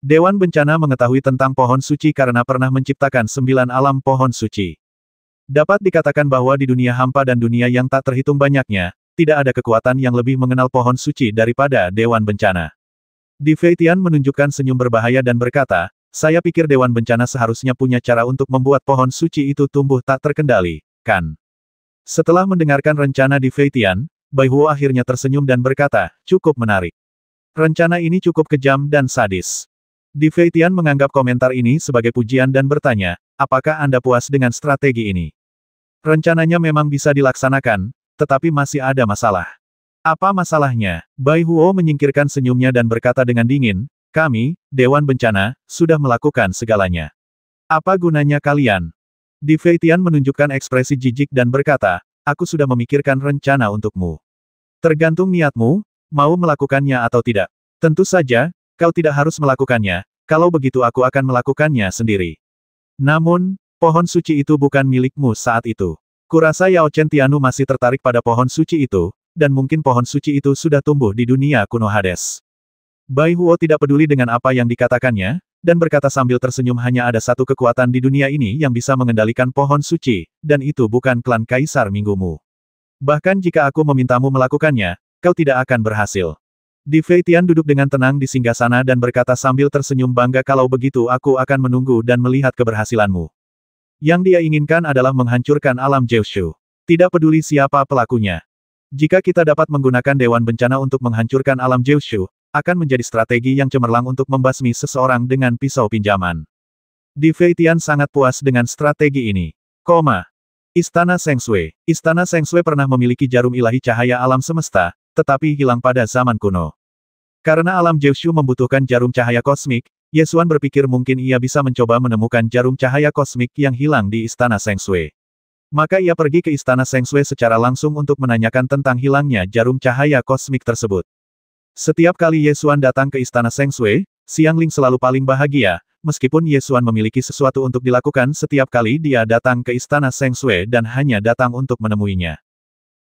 Dewan Bencana mengetahui tentang pohon suci karena pernah menciptakan 9 alam pohon suci. Dapat dikatakan bahwa di dunia hampa dan dunia yang tak terhitung banyaknya, tidak ada kekuatan yang lebih mengenal pohon suci daripada Dewan Bencana. Di Fei Tian menunjukkan senyum berbahaya dan berkata, saya pikir Dewan Bencana seharusnya punya cara untuk membuat pohon suci itu tumbuh tak terkendali, kan? Setelah mendengarkan rencana di Fei Tian, Bai Huo akhirnya tersenyum dan berkata, cukup menarik. Rencana ini cukup kejam dan sadis. Di Fei Tian menganggap komentar ini sebagai pujian dan bertanya, apakah Anda puas dengan strategi ini? Rencananya memang bisa dilaksanakan, tetapi masih ada masalah. Apa masalahnya? Bai Huo menyingkirkan senyumnya dan berkata dengan dingin, kami, Dewan Bencana, sudah melakukan segalanya. Apa gunanya kalian? Di Fei Tian menunjukkan ekspresi jijik dan berkata, aku sudah memikirkan rencana untukmu. Tergantung niatmu, mau melakukannya atau tidak. Tentu saja, kau tidak harus melakukannya, kalau begitu aku akan melakukannya sendiri. Namun, pohon suci itu bukan milikmu saat itu. Kurasa Yao Chen Tianu masih tertarik pada pohon suci itu, dan mungkin pohon suci itu sudah tumbuh di dunia kuno Hades. Bai Huo tidak peduli dengan apa yang dikatakannya, dan berkata sambil tersenyum hanya ada satu kekuatan di dunia ini yang bisa mengendalikan pohon suci, dan itu bukan klan Kaisar Minggumu. Bahkan jika aku memintamu melakukannya, kau tidak akan berhasil. Di Fei Tian duduk dengan tenang di singgasana dan berkata sambil tersenyum bangga kalau begitu aku akan menunggu dan melihat keberhasilanmu. Yang dia inginkan adalah menghancurkan alam Jiushu. Tidak peduli siapa pelakunya. Jika kita dapat menggunakan Dewan Bencana untuk menghancurkan alam Jiushu, akan menjadi strategi yang cemerlang untuk membasmi seseorang dengan pisau pinjaman. Di Fei Tian sangat puas dengan strategi ini. Istana Seng Sui. Istana Seng Sui pernah memiliki jarum ilahi cahaya alam semesta, tetapi hilang pada zaman kuno. Karena alam Jiushu membutuhkan jarum cahaya kosmik, Ye Xuan berpikir mungkin ia bisa mencoba menemukan jarum cahaya kosmik yang hilang di Istana Seng Sui. Maka ia pergi ke Istana Seng Sui secara langsung untuk menanyakan tentang hilangnya jarum cahaya kosmik tersebut. Setiap kali Ye Xuan datang ke Istana Seng Sui, Xiang Ling selalu paling bahagia, meskipun Ye Xuan memiliki sesuatu untuk dilakukan setiap kali dia datang ke Istana Seng Sui dan hanya datang untuk menemuinya.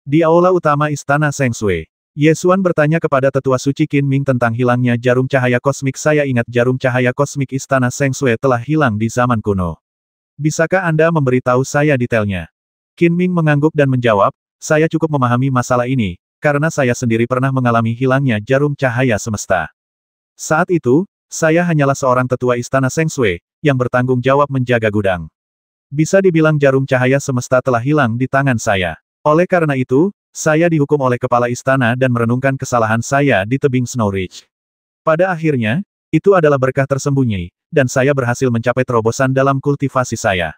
Di aula utama Istana Seng Sui, Ye Xuan bertanya kepada Tetua Suci Qin Ming tentang hilangnya jarum cahaya kosmik. Saya ingat jarum cahaya kosmik Istana Seng Sui telah hilang di zaman kuno. Bisakah Anda memberitahu saya detailnya? Qin Ming mengangguk dan menjawab, saya cukup memahami masalah ini, karena saya sendiri pernah mengalami hilangnya jarum cahaya semesta. Saat itu, saya hanyalah seorang tetua Istana Seng Sui, yang bertanggung jawab menjaga gudang. Bisa dibilang jarum cahaya semesta telah hilang di tangan saya. Oleh karena itu, saya dihukum oleh kepala istana dan merenungkan kesalahan saya di tebing Snow Ridge. Pada akhirnya, itu adalah berkah tersembunyi, dan saya berhasil mencapai terobosan dalam kultivasi saya.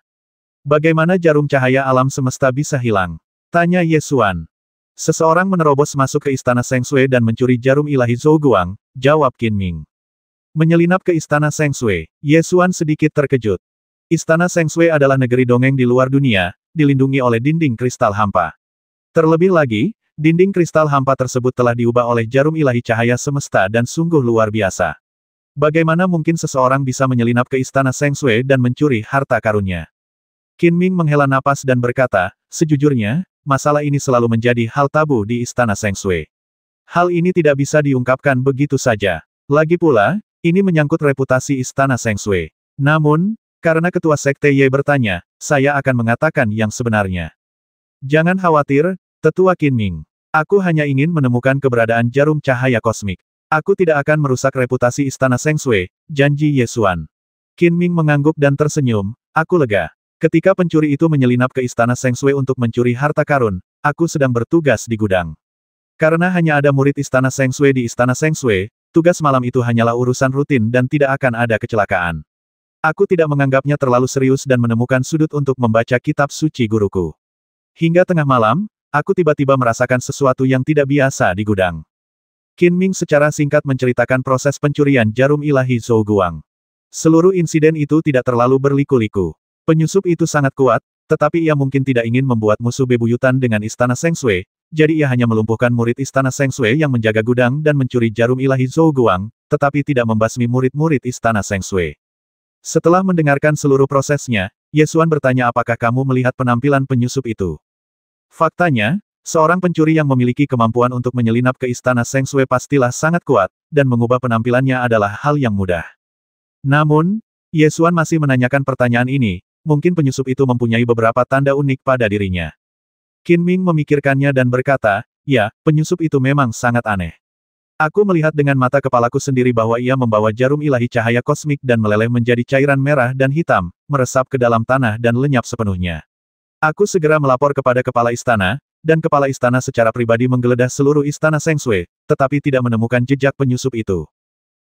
Bagaimana jarum cahaya alam semesta bisa hilang? Tanya Ye Xuan. Seseorang menerobos masuk ke Istana Seng Sui dan mencuri jarum ilahi Zhou Guang, jawab Qin Ming. Menyelinap ke Istana Seng Sui, Ye Xuan sedikit terkejut. Istana Seng Sui adalah negeri dongeng di luar dunia, dilindungi oleh dinding kristal hampa. Terlebih lagi, dinding kristal hampa tersebut telah diubah oleh jarum ilahi cahaya semesta dan sungguh luar biasa. Bagaimana mungkin seseorang bisa menyelinap ke Istana Seng Sui dan mencuri harta karunnya? Qin Ming menghela napas dan berkata, sejujurnya, masalah ini selalu menjadi hal tabu di Istana Seng Sui. Hal ini tidak bisa diungkapkan begitu saja. Lagi pula, ini menyangkut reputasi Istana Seng Sui. Namun, karena Ketua Sekte Ye bertanya, saya akan mengatakan yang sebenarnya. Jangan khawatir, Tetua Qin Ming. Aku hanya ingin menemukan keberadaan jarum cahaya kosmik. Aku tidak akan merusak reputasi Istana Seng Sui, janji Ye Xuan. Qin Ming mengangguk dan tersenyum, aku lega. Ketika pencuri itu menyelinap ke Istana Seng Sui untuk mencuri harta karun, aku sedang bertugas di gudang. Karena hanya ada murid Istana Seng Sui di Istana Seng Sui, tugas malam itu hanyalah urusan rutin dan tidak akan ada kecelakaan. Aku tidak menganggapnya terlalu serius dan menemukan sudut untuk membaca kitab suci guruku. Hingga tengah malam, aku tiba-tiba merasakan sesuatu yang tidak biasa di gudang. Qin Ming secara singkat menceritakan proses pencurian jarum ilahi Zhou Guang. Seluruh insiden itu tidak terlalu berliku-liku. Penyusup itu sangat kuat, tetapi ia mungkin tidak ingin membuat musuh bebuyutan dengan Istana Seng Sui, jadi ia hanya melumpuhkan murid Istana Seng Sui yang menjaga gudang dan mencuri jarum ilahi Zhou Guang, tetapi tidak membasmi murid-murid Istana Seng Sui. Setelah mendengarkan seluruh prosesnya, Ye Xuan bertanya apakah kamu melihat penampilan penyusup itu. Faktanya, seorang pencuri yang memiliki kemampuan untuk menyelinap ke Istana Seng Sui pastilah sangat kuat, dan mengubah penampilannya adalah hal yang mudah. Namun, Yesuan masih menanyakan pertanyaan ini, mungkin penyusup itu mempunyai beberapa tanda unik pada dirinya. Qin Ming memikirkannya dan berkata, ya, penyusup itu memang sangat aneh. Aku melihat dengan mata kepalaku sendiri bahwa ia membawa jarum ilahi cahaya kosmik dan meleleh menjadi cairan merah dan hitam, meresap ke dalam tanah dan lenyap sepenuhnya. Aku segera melapor kepada kepala istana, dan kepala istana secara pribadi menggeledah seluruh istana Seng Sui, tetapi tidak menemukan jejak penyusup itu.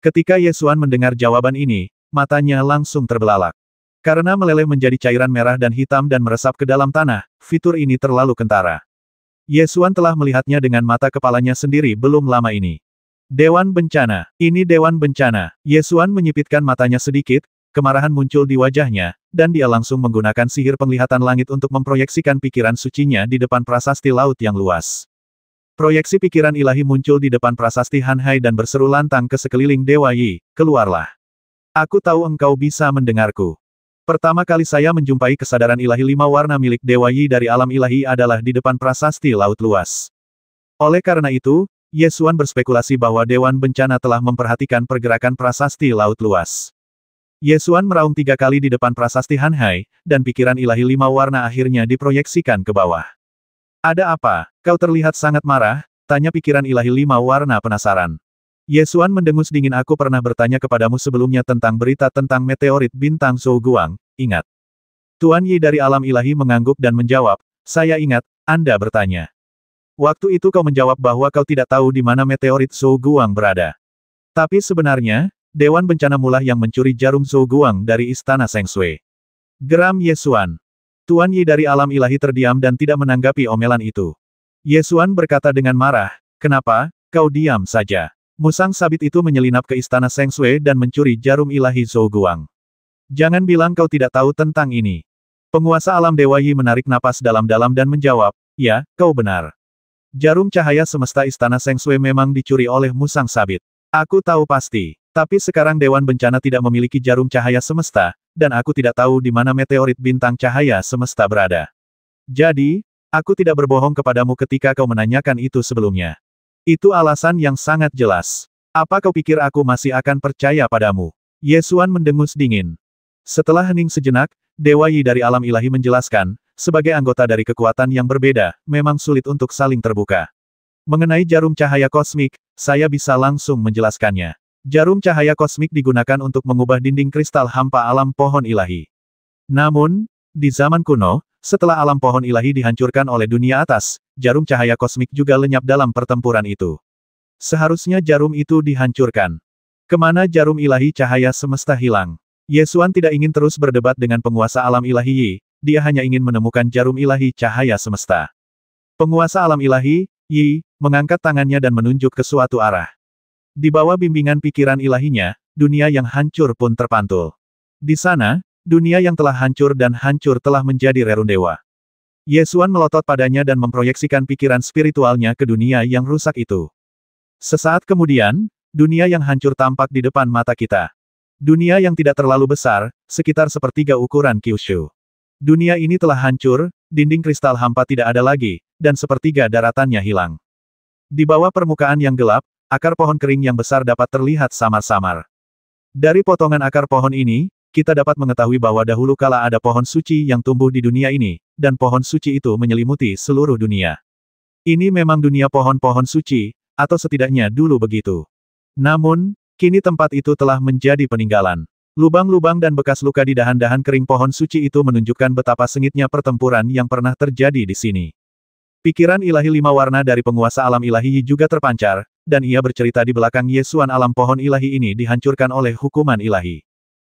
Ketika Yesuan mendengar jawaban ini, matanya langsung terbelalak. Karena meleleh menjadi cairan merah dan hitam dan meresap ke dalam tanah, fitur ini terlalu kentara. Yesuan telah melihatnya dengan mata kepalanya sendiri belum lama ini. Dewan Bencana. Ini Dewan Bencana. Yesuan menyipitkan matanya sedikit, kemarahan muncul di wajahnya, dan dia langsung menggunakan sihir penglihatan langit untuk memproyeksikan pikiran sucinya di depan prasasti laut yang luas. Proyeksi pikiran ilahi muncul di depan prasasti Han Hai dan berseru lantang ke sekeliling Dewa Yi, keluarlah. Aku tahu engkau bisa mendengarku. Pertama kali saya menjumpai kesadaran ilahi 5 warna milik Dewa Yi dari alam ilahi adalah di depan prasasti laut luas. Oleh karena itu, Yesuan berspekulasi bahwa Dewan Bencana telah memperhatikan pergerakan prasasti laut luas. Yesuan meraung 3 kali di depan prasasti Han Hai, dan pikiran ilahi 5 warna akhirnya diproyeksikan ke bawah. Ada apa? Kau terlihat sangat marah, tanya pikiran ilahi 5 warna penasaran. Yesuan mendengus dingin. Aku pernah bertanya kepadamu sebelumnya tentang berita tentang meteorit bintang Zhou Guang, ingat? Tuan Yi dari alam ilahi mengangguk dan menjawab, saya ingat, Anda bertanya. Waktu itu kau menjawab bahwa kau tidak tahu di mana meteorit Zhou Guang berada. Tapi sebenarnya, Dewan Bencana Mulah yang mencuri jarum Zhou Guang dari istana Seng Sui. Geram Yesuan. Tuan Yi dari alam ilahi terdiam dan tidak menanggapi omelan itu. Yesuan berkata dengan marah, kenapa, kau diam saja. Musang sabit itu menyelinap ke istana Seng Sui dan mencuri jarum ilahi Zhou Guang. Jangan bilang kau tidak tahu tentang ini. Penguasa alam Dewa Yi menarik napas dalam-dalam dan menjawab, ya, kau benar. Jarum cahaya semesta istana Seng Sui memang dicuri oleh Musang Sabit. Aku tahu pasti. Tapi sekarang Dewan Bencana tidak memiliki jarum cahaya semesta, dan aku tidak tahu di mana meteorit bintang cahaya semesta berada. Jadi, aku tidak berbohong kepadamu ketika kau menanyakan itu sebelumnya. Itu alasan yang sangat jelas. Apa kau pikir aku masih akan percaya padamu? Yesuan mendengus dingin. Setelah hening sejenak, Dewa Yi dari alam ilahi menjelaskan, sebagai anggota dari kekuatan yang berbeda, memang sulit untuk saling terbuka. Mengenai jarum cahaya kosmik, saya bisa langsung menjelaskannya. Jarum cahaya kosmik digunakan untuk mengubah dinding kristal hampa alam pohon ilahi. Namun, di zaman kuno, setelah alam pohon ilahi dihancurkan oleh dunia atas, jarum cahaya kosmik juga lenyap dalam pertempuran itu. Seharusnya jarum itu dihancurkan. Kemana jarum ilahi cahaya semesta hilang? Yesuan tidak ingin terus berdebat dengan penguasa alam ilahi Yi, dia hanya ingin menemukan jarum ilahi cahaya semesta. Penguasa alam ilahi, Yi, mengangkat tangannya dan menunjuk ke suatu arah. Di bawah bimbingan pikiran ilahinya, dunia yang hancur pun terpantul. Di sana, dunia yang telah hancur dan hancur telah menjadi rerundewa. Yesuan melotot padanya dan memproyeksikan pikiran spiritualnya ke dunia yang rusak itu. Sesaat kemudian, dunia yang hancur tampak di depan mata kita. Dunia yang tidak terlalu besar, sekitar sepertiga ukuran Kyushu. Dunia ini telah hancur, dinding kristal hampa tidak ada lagi, dan sepertiga daratannya hilang. Di bawah permukaan yang gelap, akar pohon kering yang besar dapat terlihat samar-samar. Dari potongan akar pohon ini, kita dapat mengetahui bahwa dahulu kala ada pohon suci yang tumbuh di dunia ini, dan pohon suci itu menyelimuti seluruh dunia. Ini memang dunia pohon-pohon suci, atau setidaknya dulu begitu. Namun, kini tempat itu telah menjadi peninggalan. Lubang-lubang dan bekas luka di dahan-dahan kering pohon suci itu menunjukkan betapa sengitnya pertempuran yang pernah terjadi di sini. Pikiran ilahi 5 warna dari penguasa alam ilahi juga terpancar, dan ia bercerita di belakang Yesuan alam pohon ilahi ini dihancurkan oleh hukuman ilahi.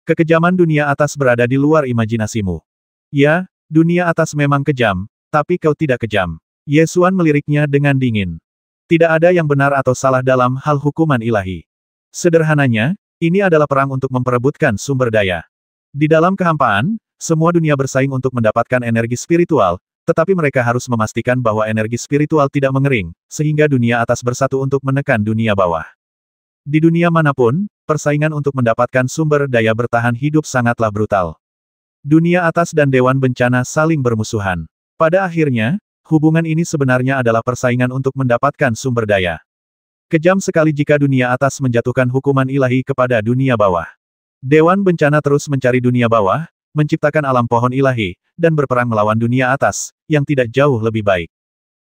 Kekejaman dunia atas berada di luar imajinasimu. Ya, dunia atas memang kejam, tapi kau tidak kejam. Yesuan meliriknya dengan dingin. Tidak ada yang benar atau salah dalam hal hukuman ilahi. Sederhananya, ini adalah perang untuk memperebutkan sumber daya. Di dalam kehampaan, semua dunia bersaing untuk mendapatkan energi spiritual, tetapi mereka harus memastikan bahwa energi spiritual tidak mengering, sehingga dunia atas bersatu untuk menekan dunia bawah. Di dunia manapun, persaingan untuk mendapatkan sumber daya bertahan hidup sangatlah brutal. Dunia atas dan Dewan Bencana saling bermusuhan. Pada akhirnya, hubungan ini sebenarnya adalah persaingan untuk mendapatkan sumber daya. Kejam sekali jika dunia atas menjatuhkan hukuman ilahi kepada dunia bawah. Dewan Bencana terus mencari dunia bawah, menciptakan alam pohon ilahi, dan berperang melawan dunia atas, yang tidak jauh lebih baik.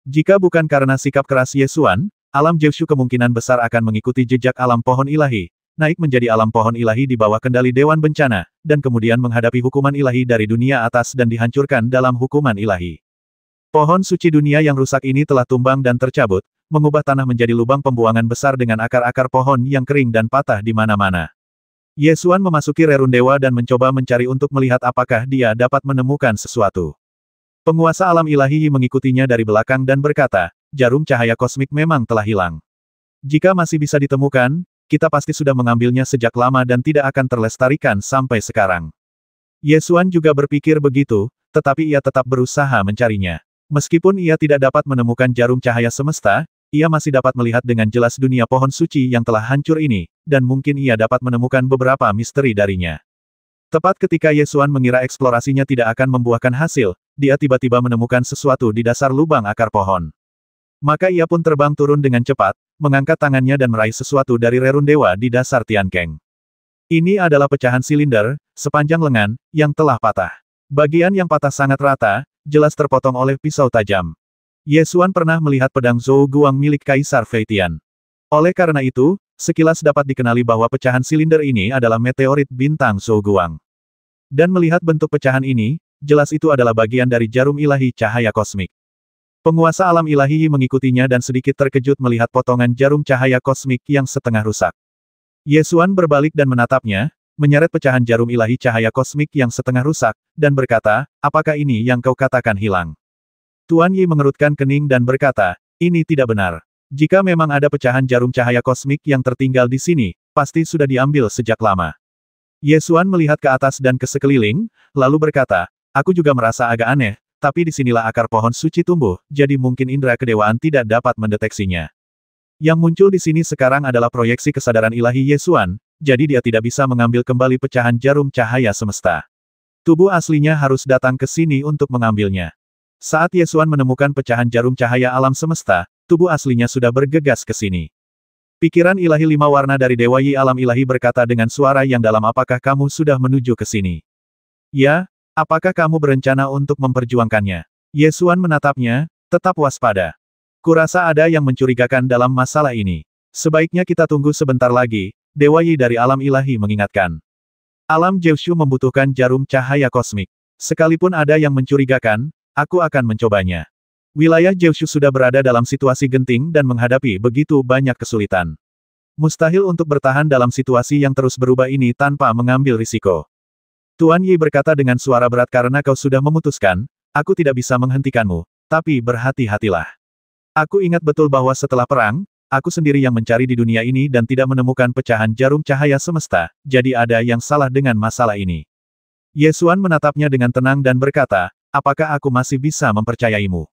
Jika bukan karena sikap keras Yesuan, alam Jiushu kemungkinan besar akan mengikuti jejak alam pohon ilahi, naik menjadi alam pohon ilahi di bawah kendali Dewan Bencana, dan kemudian menghadapi hukuman ilahi dari dunia atas dan dihancurkan dalam hukuman ilahi. Pohon suci dunia yang rusak ini telah tumbang dan tercabut, mengubah tanah menjadi lubang pembuangan besar dengan akar-akar pohon yang kering dan patah di mana-mana. Yesuan memasuki rerun dewa dan mencoba mencari untuk melihat apakah dia dapat menemukan sesuatu. Penguasa alam ilahi mengikutinya dari belakang dan berkata, jarum cahaya kosmik memang telah hilang. Jika masih bisa ditemukan, kita pasti sudah mengambilnya sejak lama dan tidak akan terlestarikan sampai sekarang. Yesuan juga berpikir begitu, tetapi ia tetap berusaha mencarinya. Meskipun ia tidak dapat menemukan jarum cahaya semesta, ia masih dapat melihat dengan jelas dunia pohon suci yang telah hancur ini, dan mungkin ia dapat menemukan beberapa misteri darinya. Tepat ketika Yesuan mengira eksplorasinya tidak akan membuahkan hasil, dia tiba-tiba menemukan sesuatu di dasar lubang akar pohon. Maka ia pun terbang turun dengan cepat, mengangkat tangannya dan meraih sesuatu dari rerun dewa di dasar Tiankeng. Ini adalah pecahan silinder, sepanjang lengan, yang telah patah. Bagian yang patah sangat rata, jelas terpotong oleh pisau tajam. Yesuan pernah melihat pedang Zhou Guang milik Kaisar Feitian. Oleh karena itu, sekilas dapat dikenali bahwa pecahan silinder ini adalah meteorit bintang Zhou Guang. Dan melihat bentuk pecahan ini, jelas itu adalah bagian dari jarum ilahi cahaya kosmik. Penguasa alam ilahi mengikutinya dan sedikit terkejut melihat potongan jarum cahaya kosmik yang setengah rusak. Yesuan berbalik dan menatapnya, menyeret pecahan jarum ilahi cahaya kosmik yang setengah rusak, dan berkata, apakah ini yang kau katakan hilang? Tuan Yi mengerutkan kening dan berkata, ini tidak benar. Jika memang ada pecahan jarum cahaya kosmik yang tertinggal di sini, pasti sudah diambil sejak lama. Yesuan melihat ke atas dan ke sekeliling, lalu berkata, aku juga merasa agak aneh, tapi disinilah akar pohon suci tumbuh, jadi mungkin indera kedewaan tidak dapat mendeteksinya. Yang muncul di sini sekarang adalah proyeksi kesadaran ilahi Yesuan, jadi dia tidak bisa mengambil kembali pecahan jarum cahaya semesta. Tubuh aslinya harus datang ke sini untuk mengambilnya. Saat Yesuan menemukan pecahan jarum cahaya alam semesta, tubuh aslinya sudah bergegas ke sini. Pikiran ilahi lima warna dari Dewa Yi alam ilahi berkata dengan suara yang dalam, apakah kamu sudah menuju ke sini? Ya, apakah kamu berencana untuk memperjuangkannya? Yesuan menatapnya, tetap waspada. Kurasa ada yang mencurigakan dalam masalah ini. Sebaiknya kita tunggu sebentar lagi, Dewa Yi dari alam ilahi mengingatkan. Alam Jiushu membutuhkan jarum cahaya kosmik. Sekalipun ada yang mencurigakan, aku akan mencobanya. Wilayah Jiushu sudah berada dalam situasi genting dan menghadapi begitu banyak kesulitan. Mustahil untuk bertahan dalam situasi yang terus berubah ini tanpa mengambil risiko. Tuan Yi berkata dengan suara berat, karena kau sudah memutuskan, aku tidak bisa menghentikanmu, tapi berhati-hatilah. Aku ingat betul bahwa setelah perang, aku sendiri yang mencari di dunia ini dan tidak menemukan pecahan jarum cahaya semesta, jadi ada yang salah dengan masalah ini. Yesuan menatapnya dengan tenang dan berkata, apakah aku masih bisa mempercayaimu?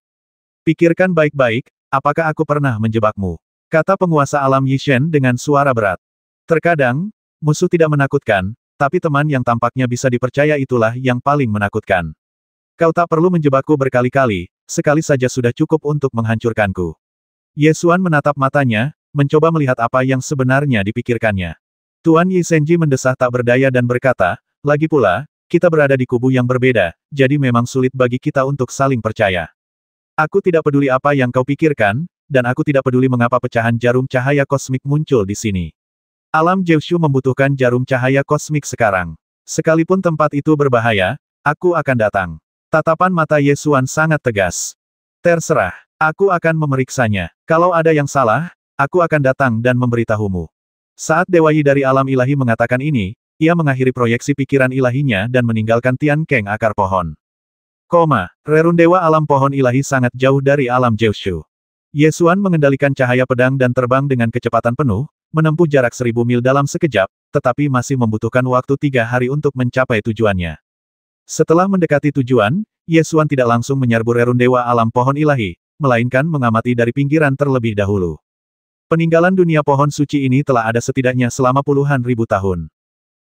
Pikirkan baik-baik, apakah aku pernah menjebakmu? Kata penguasa alam Yishen dengan suara berat. Terkadang, musuh tidak menakutkan, tapi teman yang tampaknya bisa dipercaya itulah yang paling menakutkan. Kau tak perlu menjebakku berkali-kali, sekali saja sudah cukup untuk menghancurkanku. Yesuan menatap matanya, mencoba melihat apa yang sebenarnya dipikirkannya. Tuan Yi Senji mendesah tak berdaya dan berkata, lagi pula, kita berada di kubu yang berbeda, jadi memang sulit bagi kita untuk saling percaya. Aku tidak peduli apa yang kau pikirkan, dan aku tidak peduli mengapa pecahan jarum cahaya kosmik muncul di sini. Alam Jiushu membutuhkan jarum cahaya kosmik sekarang. Sekalipun tempat itu berbahaya, aku akan datang. Tatapan mata Yesuan sangat tegas. Terserah, aku akan memeriksanya. Kalau ada yang salah, aku akan datang dan memberitahumu. Saat Dewa Yi dari alam ilahi mengatakan ini, ia mengakhiri proyeksi pikiran ilahinya dan meninggalkan Tiankeng akar pohon. Rerun dewa alam pohon ilahi sangat jauh dari alam Jiushu. Yesuan mengendalikan cahaya pedang dan terbang dengan kecepatan penuh, menempuh jarak 1000 mil dalam sekejap, tetapi masih membutuhkan waktu 3 hari untuk mencapai tujuannya. Setelah mendekati tujuan, Yesuan tidak langsung menyerbu rerun dewa alam pohon ilahi, melainkan mengamati dari pinggiran terlebih dahulu. Peninggalan dunia pohon suci ini telah ada setidaknya selama puluhan ribu tahun.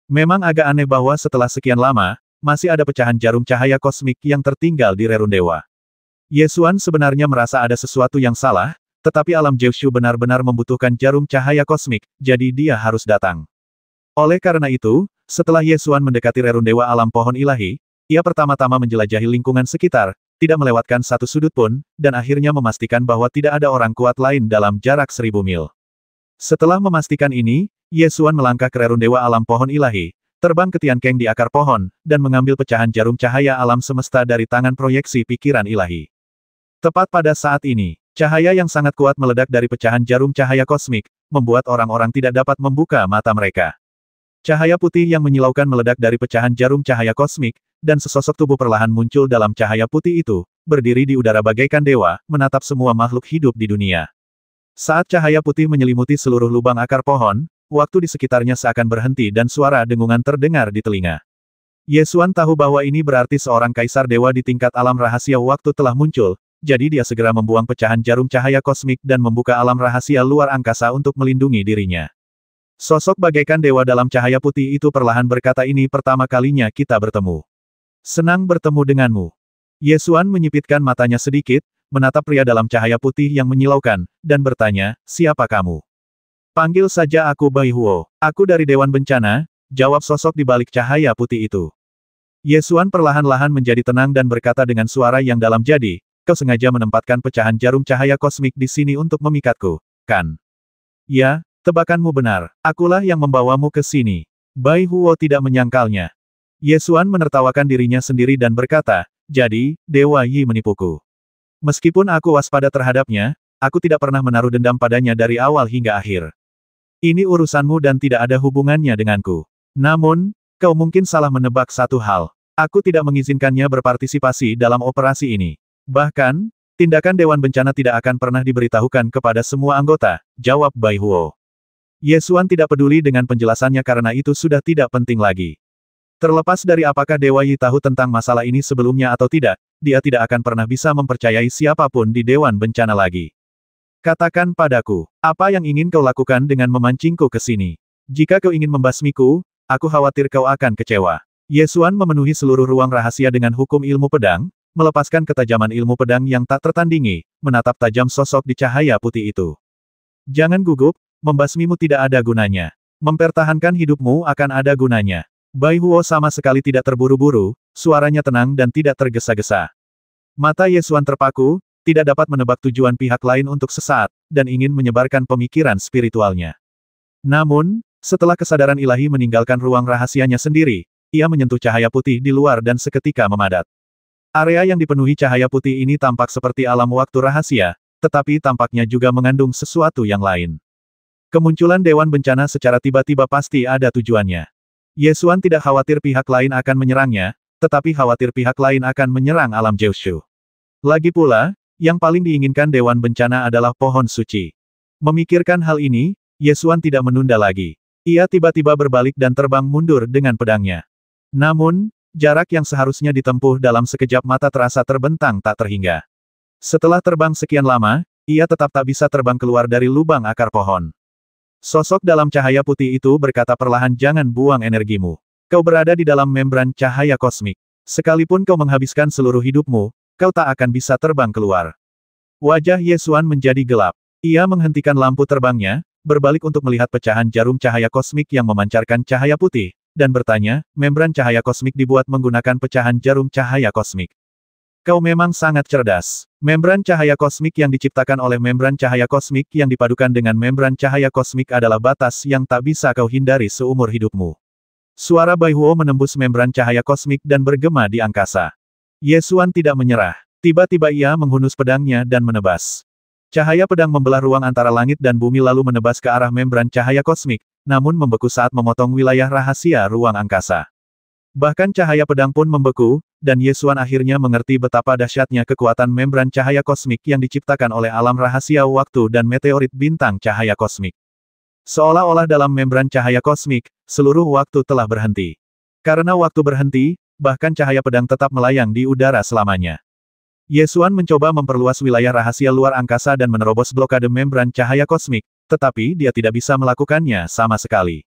Memang agak aneh bahwa setelah sekian lama, masih ada pecahan jarum cahaya kosmik yang tertinggal di rerun dewa. Yesuan sebenarnya merasa ada sesuatu yang salah, tetapi alam Jiushu benar-benar membutuhkan jarum cahaya kosmik, jadi dia harus datang. Oleh karena itu, setelah Ye Xuan mendekati rerundewa alam pohon ilahi, ia pertama-tama menjelajahi lingkungan sekitar, tidak melewatkan satu sudut pun, dan akhirnya memastikan bahwa tidak ada orang kuat lain dalam jarak 1000 mil. Setelah memastikan ini, Ye Xuan melangkah ke rerundewa alam pohon ilahi, terbang ke Tian Keng di akar pohon, dan mengambil pecahan jarum cahaya alam semesta dari tangan proyeksi pikiran ilahi. Tepat pada saat ini, cahaya yang sangat kuat meledak dari pecahan jarum cahaya kosmik, membuat orang-orang tidak dapat membuka mata mereka. Cahaya putih yang menyilaukan meledak dari pecahan jarum cahaya kosmik, dan sesosok tubuh perlahan muncul dalam cahaya putih itu, berdiri di udara bagaikan dewa, menatap semua makhluk hidup di dunia. Saat cahaya putih menyelimuti seluruh lubang akar pohon, waktu di sekitarnya seakan berhenti dan suara dengungan terdengar di telinga. Ye Xuan tahu bahwa ini berarti seorang kaisar dewa di tingkat alam rahasia waktu telah muncul, jadi dia segera membuang pecahan jarum cahaya kosmik dan membuka alam rahasia luar angkasa untuk melindungi dirinya. Sosok bagaikan dewa dalam cahaya putih itu perlahan berkata, ini pertama kalinya kita bertemu. Senang bertemu denganmu. Ye Xuan menyipitkan matanya sedikit, menatap pria dalam cahaya putih yang menyilaukan, dan bertanya, siapa kamu? Panggil saja aku Bai Huo. Aku dari Dewan Bencana, jawab sosok di balik cahaya putih itu. Ye Xuan perlahan-lahan menjadi tenang dan berkata dengan suara yang dalam, jadi, kau sengaja menempatkan pecahan jarum cahaya kosmik di sini untuk memikatku, kan? Ya, tebakanmu benar. Akulah yang membawamu ke sini. Bai Huo tidak menyangkalnya. Ye Xuan menertawakan dirinya sendiri dan berkata, jadi, Dewa Yi menipuku. Meskipun aku waspada terhadapnya, aku tidak pernah menaruh dendam padanya dari awal hingga akhir. Ini urusanmu dan tidak ada hubungannya denganku. Namun, kau mungkin salah menebak satu hal. Aku tidak mengizinkannya berpartisipasi dalam operasi ini. Bahkan, tindakan Dewan Bencana tidak akan pernah diberitahukan kepada semua anggota, jawab Bai Huo. Ye Xuan tidak peduli dengan penjelasannya karena itu sudah tidak penting lagi. Terlepas dari apakah Dewa Yi tahu tentang masalah ini sebelumnya atau tidak, dia tidak akan pernah bisa mempercayai siapapun di Dewan Bencana lagi. Katakan padaku, apa yang ingin kau lakukan dengan memancingku ke sini? Jika kau ingin membasmiku, aku khawatir kau akan kecewa. Ye Xuan memenuhi seluruh ruang rahasia dengan hukum ilmu pedang, melepaskan ketajaman ilmu pedang yang tak tertandingi, menatap tajam sosok di cahaya putih itu. Jangan gugup, membasmimu tidak ada gunanya. Mempertahankan hidupmu akan ada gunanya. Bai Huo sama sekali tidak terburu-buru, suaranya tenang dan tidak tergesa-gesa. Mata Ye Xuan terpaku, tidak dapat menebak tujuan pihak lain untuk sesaat, dan ingin menyebarkan pemikiran spiritualnya. Namun, setelah kesadaran ilahi meninggalkan ruang rahasianya sendiri, ia menyentuh cahaya putih di luar dan seketika memadat. Area yang dipenuhi cahaya putih ini tampak seperti alam waktu rahasia, tetapi tampaknya juga mengandung sesuatu yang lain. Kemunculan Dewan Bencana secara tiba-tiba pasti ada tujuannya. Ye Xuan tidak khawatir pihak lain akan menyerangnya, tetapi khawatir pihak lain akan menyerang alam Jiushu. Lagi pula, yang paling diinginkan Dewan Bencana adalah pohon suci. Memikirkan hal ini, Ye Xuan tidak menunda lagi. Ia tiba-tiba berbalik dan terbang mundur dengan pedangnya. Namun, jarak yang seharusnya ditempuh dalam sekejap mata terasa terbentang tak terhingga. Setelah terbang sekian lama, ia tetap tak bisa terbang keluar dari lubang akar pohon. Sosok dalam cahaya putih itu berkata perlahan, jangan buang energimu. Kau berada di dalam membran cahaya kosmik. Sekalipun kau menghabiskan seluruh hidupmu, kau tak akan bisa terbang keluar. Wajah Ye Xuan menjadi gelap. Ia menghentikan lampu terbangnya, berbalik untuk melihat pecahan jarum cahaya kosmik yang memancarkan cahaya putih, dan bertanya, membran cahaya kosmik dibuat menggunakan pecahan jarum cahaya kosmik. Kau memang sangat cerdas. Membran cahaya kosmik yang diciptakan oleh membran cahaya kosmik yang dipadukan dengan membran cahaya kosmik adalah batas yang tak bisa kau hindari seumur hidupmu. Suara Bai Huo menembus membran cahaya kosmik dan bergema di angkasa. Ye Xuan tidak menyerah. Tiba-tiba ia menghunus pedangnya dan menebas. Cahaya pedang membelah ruang antara langit dan bumi lalu menebas ke arah membran cahaya kosmik, namun membeku saat memotong wilayah rahasia ruang angkasa. Bahkan cahaya pedang pun membeku, dan Ye Xuan akhirnya mengerti betapa dahsyatnya kekuatan membran cahaya kosmik yang diciptakan oleh alam rahasia waktu dan meteorit bintang cahaya kosmik. Seolah-olah dalam membran cahaya kosmik, seluruh waktu telah berhenti. Karena waktu berhenti, bahkan cahaya pedang tetap melayang di udara selamanya. Ye Xuan mencoba memperluas wilayah rahasia luar angkasa dan menerobos blokade membran cahaya kosmik, tetapi dia tidak bisa melakukannya sama sekali.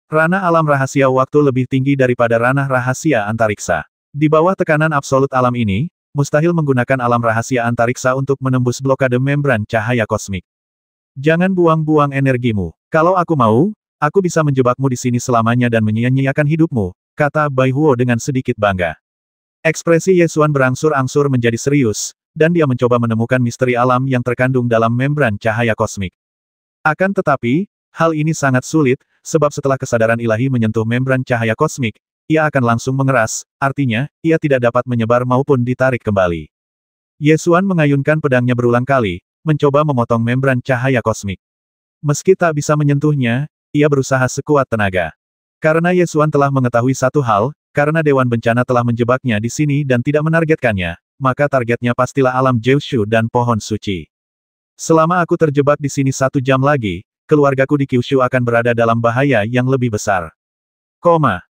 Ranah alam rahasia waktu lebih tinggi daripada ranah rahasia antariksa. Di bawah tekanan absolut alam ini, mustahil menggunakan alam rahasia antariksa untuk menembus blokade membran cahaya kosmik. Jangan buang-buang energimu. Kalau aku mau, aku bisa menjebakmu di sini selamanya dan menyia-nyiakan hidupmu, kata Bai Huo dengan sedikit bangga. Ekspresi Ye Xuan berangsur-angsur menjadi serius, dan dia mencoba menemukan misteri alam yang terkandung dalam membran cahaya kosmik. Akan tetapi, hal ini sangat sulit, sebab setelah kesadaran ilahi menyentuh membran cahaya kosmik, ia akan langsung mengeras, artinya, ia tidak dapat menyebar maupun ditarik kembali. Ye Xuan mengayunkan pedangnya berulang kali, mencoba memotong membran cahaya kosmik. Meski tak bisa menyentuhnya, ia berusaha sekuat tenaga. Karena Ye Xuan telah mengetahui satu hal, karena Dewan Bencana telah menjebaknya di sini dan tidak menargetkannya, maka targetnya pastilah alam Jiushu dan pohon suci. Selama aku terjebak di sini 1 jam lagi, keluargaku di Kyushu akan berada dalam bahaya yang lebih besar.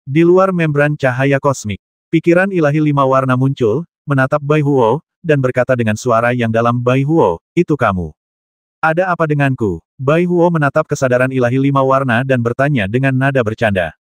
Di luar membran cahaya kosmik, pikiran ilahi 5 warna muncul, menatap Bai Huo, dan berkata dengan suara yang dalam, Bai Huo, itu kamu. Ada apa denganku? Bai Huo menatap kesadaran ilahi 5 warna dan bertanya dengan nada bercanda.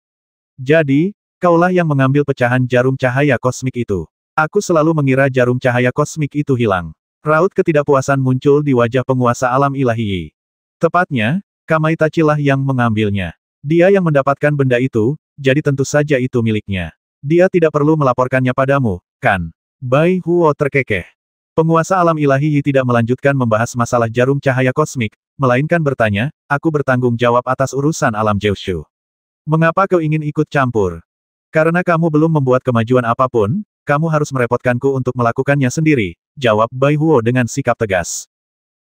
Jadi, kaulah yang mengambil pecahan jarum cahaya kosmik itu. Aku selalu mengira jarum cahaya kosmik itu hilang. Raut ketidakpuasan muncul di wajah penguasa alam ilahi. Tepatnya, Kamaitachi lah yang mengambilnya. Dia yang mendapatkan benda itu, jadi tentu saja itu miliknya. Dia tidak perlu melaporkannya padamu, kan? Bai Huo terkekeh. Penguasa alam ilahi tidak melanjutkan membahas masalah jarum cahaya kosmik, melainkan bertanya, aku bertanggung jawab atas urusan alam Jiushu. Mengapa kau ingin ikut campur? Karena kamu belum membuat kemajuan apapun, kamu harus merepotkanku untuk melakukannya sendiri, jawab Bai Huo dengan sikap tegas.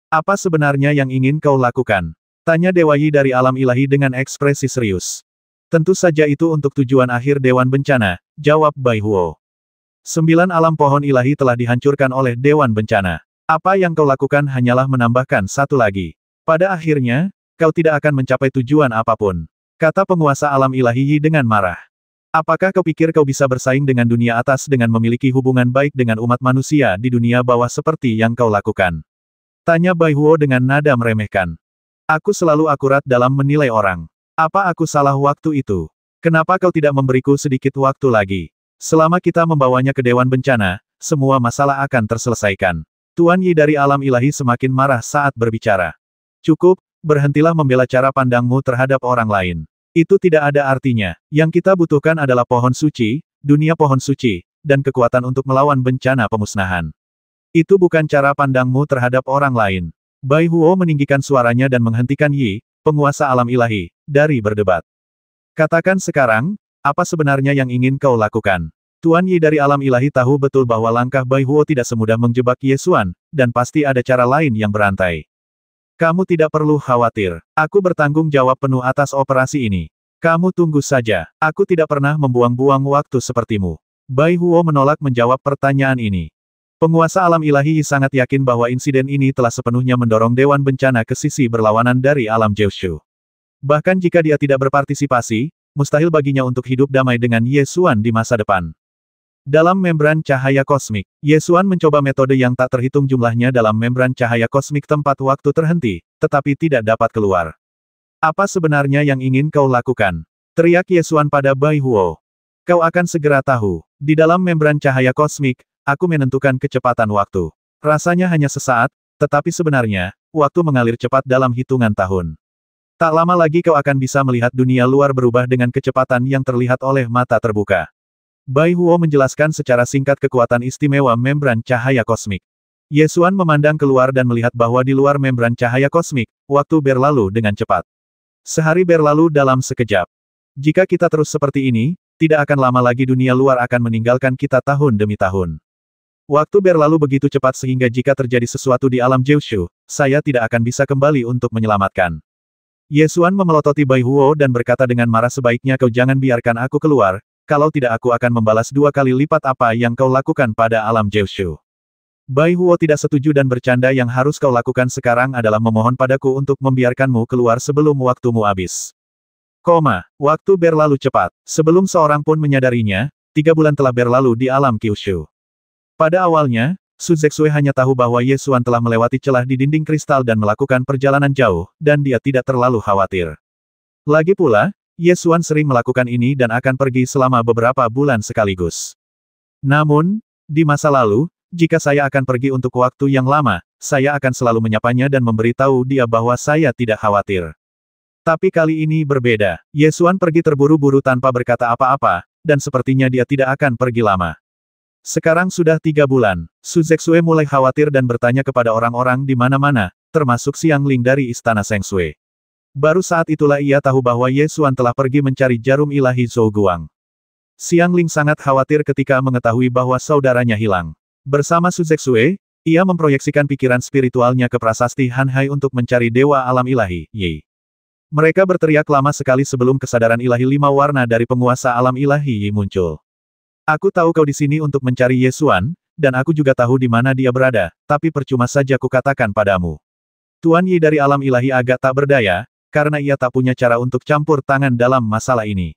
Apa sebenarnya yang ingin kau lakukan? Tanya Dewa Yi dari alam ilahi dengan ekspresi serius. Tentu saja itu untuk tujuan akhir Dewan Bencana, jawab Bai Huo. 9 alam pohon ilahi telah dihancurkan oleh Dewan Bencana. Apa yang kau lakukan hanyalah menambahkan satu lagi. Pada akhirnya, kau tidak akan mencapai tujuan apapun, kata penguasa alam ilahi dengan marah. Apakah kau pikir kau bisa bersaing dengan dunia atas dengan memiliki hubungan baik dengan umat manusia di dunia bawah seperti yang kau lakukan? Tanya Bai Huo dengan nada meremehkan. Aku selalu akurat dalam menilai orang. Apa aku salah waktu itu? Kenapa kau tidak memberiku sedikit waktu lagi? Selama kita membawanya ke Dewan Bencana, semua masalah akan terselesaikan. Tuan Yi dari alam ilahi semakin marah saat berbicara. Cukup, berhentilah membela cara pandangmu terhadap orang lain. Itu tidak ada artinya. Yang kita butuhkan adalah pohon suci, dunia pohon suci, dan kekuatan untuk melawan bencana pemusnahan. Itu bukan cara pandangmu terhadap orang lain. Bai Huo meninggikan suaranya dan menghentikan Yi, penguasa alam ilahi, dari berdebat. Katakan sekarang, apa sebenarnya yang ingin kau lakukan? Tuan Yi dari alam ilahi tahu betul bahwa langkah Bai Huo tidak semudah menjebak Ye Xuan, dan pasti ada cara lain yang berantai. Kamu tidak perlu khawatir. Aku bertanggung jawab penuh atas operasi ini. Kamu tunggu saja. Aku tidak pernah membuang-buang waktu sepertimu. Bai Huo menolak menjawab pertanyaan ini. Penguasa alam ilahi sangat yakin bahwa insiden ini telah sepenuhnya mendorong Dewan Bencana ke sisi berlawanan dari alam Jiushu. Bahkan jika dia tidak berpartisipasi, mustahil baginya untuk hidup damai dengan Ye Xuan di masa depan. Dalam membran cahaya kosmik, Ye Xuan mencoba metode yang tak terhitung jumlahnya dalam membran cahaya kosmik tempat waktu terhenti, tetapi tidak dapat keluar. Apa sebenarnya yang ingin kau lakukan? Teriak Ye Xuan pada Bai Huo. Kau akan segera tahu. Di dalam membran cahaya kosmik, aku menentukan kecepatan waktu. Rasanya hanya sesaat, tetapi sebenarnya, waktu mengalir cepat dalam hitungan tahun. Tak lama lagi kau akan bisa melihat dunia luar berubah dengan kecepatan yang terlihat oleh mata terbuka. Bai Huo menjelaskan secara singkat kekuatan istimewa membran cahaya kosmik. Ye Xuan memandang keluar dan melihat bahwa di luar membran cahaya kosmik, waktu berlalu dengan cepat. Sehari berlalu dalam sekejap. Jika kita terus seperti ini, tidak akan lama lagi dunia luar akan meninggalkan kita tahun demi tahun. Waktu berlalu begitu cepat sehingga jika terjadi sesuatu di alam Jiushu, saya tidak akan bisa kembali untuk menyelamatkan. Ye Xuan memelototi Bai Huo dan berkata dengan marah, sebaiknya kau jangan biarkan aku keluar, kalau tidak aku akan membalas 2 kali lipat apa yang kau lakukan pada alam Jiushu. Bai Huo tidak setuju dan bercanda, yang harus kau lakukan sekarang adalah memohon padaku untuk membiarkanmu keluar sebelum waktumu habis. Waktu berlalu cepat. Sebelum seorang pun menyadarinya, 3 bulan telah berlalu di alam Kyushu. Pada awalnya, Su Zexue hanya tahu bahwa Ye Xuan telah melewati celah di dinding kristal dan melakukan perjalanan jauh, dan dia tidak terlalu khawatir. Lagi pula, Ye Xuan sering melakukan ini dan akan pergi selama beberapa bulan sekaligus. Namun, di masa lalu, jika saya akan pergi untuk waktu yang lama, saya akan selalu menyapanya dan memberitahu dia bahwa saya tidak khawatir. Tapi kali ini berbeda. Ye Xuan pergi terburu-buru tanpa berkata apa-apa, dan sepertinya dia tidak akan pergi lama. Sekarang sudah 3 bulan. Su Zexue mulai khawatir dan bertanya kepada orang-orang di mana-mana, termasuk Xiang Ling dari Istana Seng Sui. Baru saat itulah ia tahu bahwa Ye Xuan telah pergi mencari jarum ilahi Zhou Guang. Xiang Ling sangat khawatir ketika mengetahui bahwa saudaranya hilang. Bersama Su Zexue, ia memproyeksikan pikiran spiritualnya ke prasasti Han Hai untuk mencari dewa alam ilahi, Yi. Mereka berteriak lama sekali sebelum kesadaran ilahi 5 warna dari penguasa alam ilahi Yi muncul. Aku tahu kau di sini untuk mencari Ye Xuan, dan aku juga tahu di mana dia berada, tapi percuma saja kukatakan padamu. Tuan Yi dari alam ilahi agak tak berdaya, karena ia tak punya cara untuk campur tangan dalam masalah ini.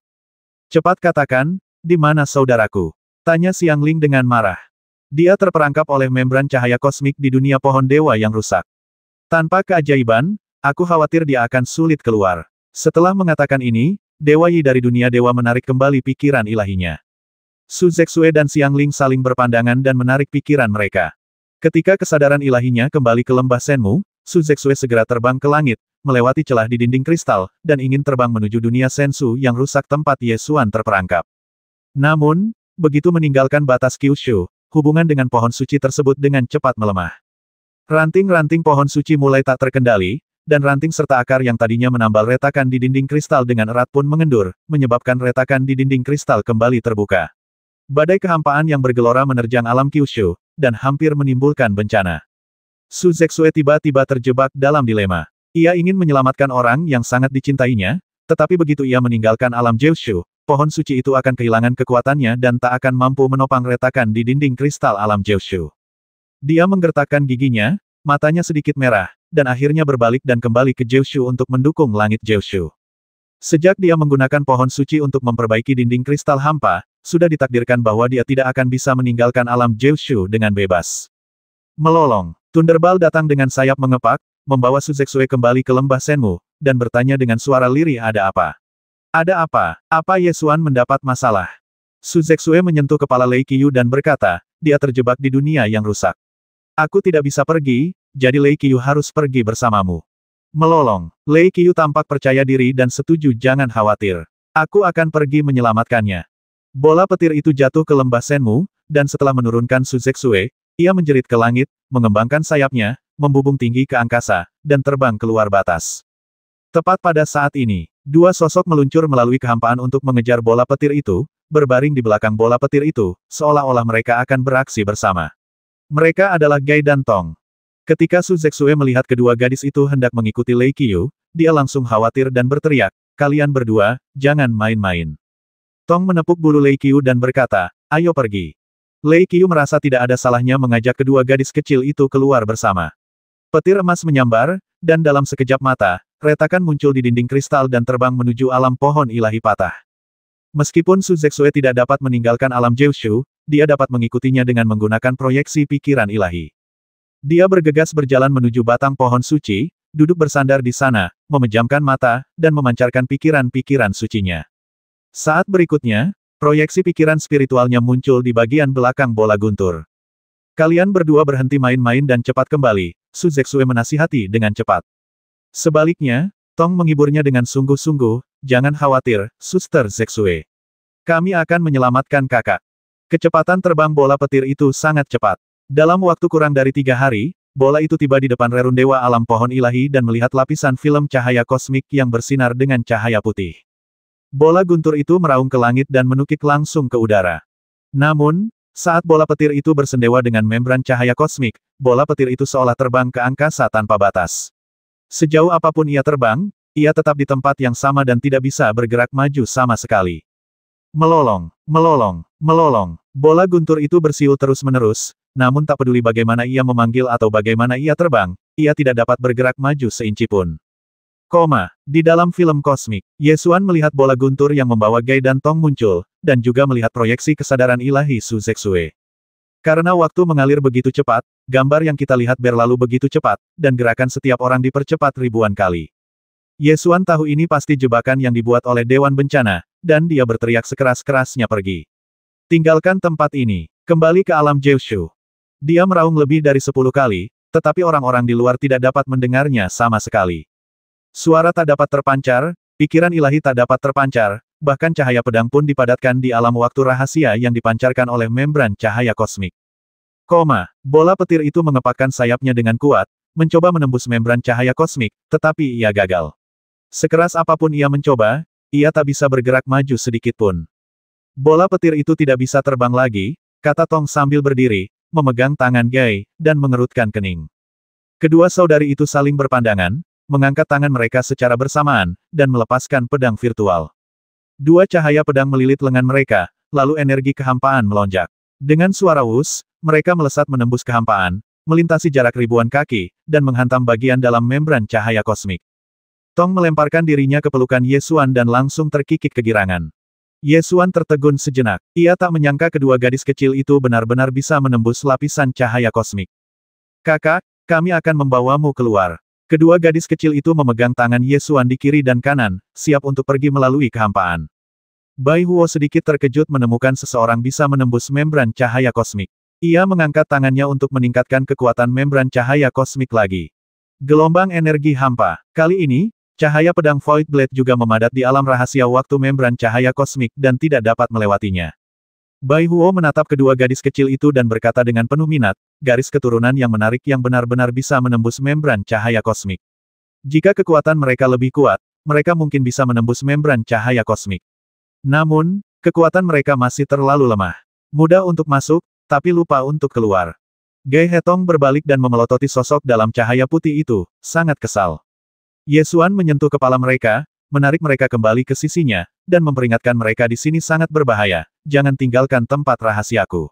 Cepat katakan, di mana saudaraku? Tanya Xiang Ling dengan marah. Dia terperangkap oleh membran cahaya kosmik di dunia pohon dewa yang rusak. Tanpa keajaiban, aku khawatir dia akan sulit keluar. Setelah mengatakan ini, Dewa Yi dari dunia dewa menarik kembali pikiran ilahinya. Su Zexue dan Xiang Ling saling berpandangan dan menarik pikiran mereka. Ketika kesadaran ilahinya kembali ke lembah Senmu, Su Zexue segera terbang ke langit, melewati celah di dinding kristal, dan ingin terbang menuju dunia Sensu yang rusak tempat Ye Xuan terperangkap. Namun, begitu meninggalkan batas Kyushu, hubungan dengan pohon suci tersebut dengan cepat melemah. Ranting-ranting pohon suci mulai tak terkendali, dan ranting serta akar yang tadinya menambal retakan di dinding kristal dengan erat pun mengendur, menyebabkan retakan di dinding kristal kembali terbuka. Badai kehampaan yang bergelora menerjang alam Kyushu, dan hampir menimbulkan bencana. Su Zexue tiba-tiba terjebak dalam dilema. Ia ingin menyelamatkan orang yang sangat dicintainya, tetapi begitu ia meninggalkan alam Jiushu, pohon suci itu akan kehilangan kekuatannya dan tak akan mampu menopang retakan di dinding kristal alam Jiushu. Dia menggertakkan giginya, matanya sedikit merah, dan akhirnya berbalik dan kembali ke Jiushu untuk mendukung langit Jiushu. Sejak dia menggunakan pohon suci untuk memperbaiki dinding kristal hampa, sudah ditakdirkan bahwa dia tidak akan bisa meninggalkan alam Jiushu dengan bebas. Melolong, Thunderball datang dengan sayap mengepak, membawa Su Zexue kembali ke lembah Senmu, dan bertanya dengan suara lirih ada apa. Ada apa? Apa Ye Xuan mendapat masalah? Su Zexue menyentuh kepala Lei Qiu dan berkata, dia terjebak di dunia yang rusak. Aku tidak bisa pergi, jadi Lei Qiu harus pergi bersamamu. Melolong, Lei Qiu tampak percaya diri dan setuju jangan khawatir. Aku akan pergi menyelamatkannya. Bola petir itu jatuh ke lembah Senmu, dan setelah menurunkan Su Zexue, ia menjerit ke langit, mengembangkan sayapnya, membubung tinggi ke angkasa, dan terbang keluar batas. Tepat pada saat ini, 2 sosok meluncur melalui kehampaan untuk mengejar bola petir itu, berbaring di belakang bola petir itu, seolah-olah mereka akan beraksi bersama. Mereka adalah Gai dan Tong. Ketika Su Zexue melihat kedua gadis itu hendak mengikuti Lei Qiu, dia langsung khawatir dan berteriak, kalian berdua, jangan main-main. Tong menepuk bulu Lei Qiu dan berkata, ayo pergi. Lei Qiu merasa tidak ada salahnya mengajak kedua gadis kecil itu keluar bersama. Petir emas menyambar, dan dalam sekejap mata, retakan muncul di dinding kristal dan terbang menuju alam pohon ilahi patah. Meskipun Su Zexue tidak dapat meninggalkan alam Jiushu, dia dapat mengikutinya dengan menggunakan proyeksi pikiran ilahi. Dia bergegas berjalan menuju batang pohon suci, duduk bersandar di sana, memejamkan mata, dan memancarkan pikiran-pikiran sucinya. Saat berikutnya, proyeksi pikiran spiritualnya muncul di bagian belakang bola guntur. Kalian berdua berhenti main-main dan cepat kembali, Su Zexue menasihati dengan cepat. Sebaliknya, Tong menghiburnya dengan sungguh-sungguh, jangan khawatir, Suster Zexue. Kami akan menyelamatkan kakak. Kecepatan terbang bola petir itu sangat cepat. Dalam waktu kurang dari 3 hari, bola itu tiba di depan rerun dewa alam pohon ilahi dan melihat lapisan film cahaya kosmik yang bersinar dengan cahaya putih. Bola guntur itu meraung ke langit dan menukik langsung ke udara. Namun, saat bola petir itu bersendewa dengan membran cahaya kosmik, bola petir itu seolah terbang ke angkasa tanpa batas. Sejauh apapun ia terbang, ia tetap di tempat yang sama dan tidak bisa bergerak maju sama sekali. Melolong, melolong, melolong. Bola guntur itu bersiul terus-menerus, namun tak peduli bagaimana ia memanggil atau bagaimana ia terbang, ia tidak dapat bergerak maju seinci pun. Di dalam film kosmik, Ye Xuan melihat bola guntur yang membawa Gai dan Tong muncul, dan juga melihat proyeksi kesadaran ilahi Su Zexue. Karena waktu mengalir begitu cepat, gambar yang kita lihat berlalu begitu cepat, dan gerakan setiap orang dipercepat ribuan kali. Ye Xuan tahu ini pasti jebakan yang dibuat oleh Dewan Bencana, dan dia berteriak sekeras-kerasnya pergi. Tinggalkan tempat ini, kembali ke alam Jiushu. Dia meraung lebih dari 10 kali, tetapi orang-orang di luar tidak dapat mendengarnya sama sekali. Suara tak dapat terpancar, pikiran ilahi tak dapat terpancar, bahkan cahaya pedang pun dipadatkan di alam waktu rahasia yang dipancarkan oleh membran cahaya kosmik. Bola petir itu mengepakkan sayapnya dengan kuat, mencoba menembus membran cahaya kosmik, tetapi ia gagal. Sekeras apapun ia mencoba, ia tak bisa bergerak maju sedikit pun. Bola petir itu tidak bisa terbang lagi, kata Tong sambil berdiri, memegang tangan Gai, dan mengerutkan kening. Kedua saudari itu saling berpandangan, mengangkat tangan mereka secara bersamaan, dan melepaskan pedang virtual. Dua cahaya pedang melilit lengan mereka, lalu energi kehampaan melonjak. Dengan suara wus, mereka melesat menembus kehampaan, melintasi jarak ribuan kaki, dan menghantam bagian dalam membran cahaya kosmik. Tong melemparkan dirinya ke pelukan Ye Xuan dan langsung terkikik kegirangan. Ye Xuan tertegun sejenak. Ia tak menyangka kedua gadis kecil itu benar-benar bisa menembus lapisan cahaya kosmik. Kakak, kami akan membawamu keluar. Kedua gadis kecil itu memegang tangan Ye Xuan di kiri dan kanan, siap untuk pergi melalui kehampaan. Bai Huo sedikit terkejut menemukan seseorang bisa menembus membran cahaya kosmik. Ia mengangkat tangannya untuk meningkatkan kekuatan membran cahaya kosmik lagi. Gelombang energi hampa. Kali ini, cahaya pedang Void Blade juga memadat di alam rahasia waktu membran cahaya kosmik dan tidak dapat melewatinya. Bai Huo menatap kedua gadis kecil itu dan berkata dengan penuh minat, garis keturunan yang menarik yang benar-benar bisa menembus membran cahaya kosmik. Jika kekuatan mereka lebih kuat, mereka mungkin bisa menembus membran cahaya kosmik. Namun, kekuatan mereka masih terlalu lemah. Mudah untuk masuk, tapi lupa untuk keluar. Gai Hetong berbalik dan memelototi sosok dalam cahaya putih itu, sangat kesal. Ye Xuan menyentuh kepala mereka, menarik mereka kembali ke sisinya, dan memperingatkan mereka di sini sangat berbahaya, jangan tinggalkan tempat rahasiaku.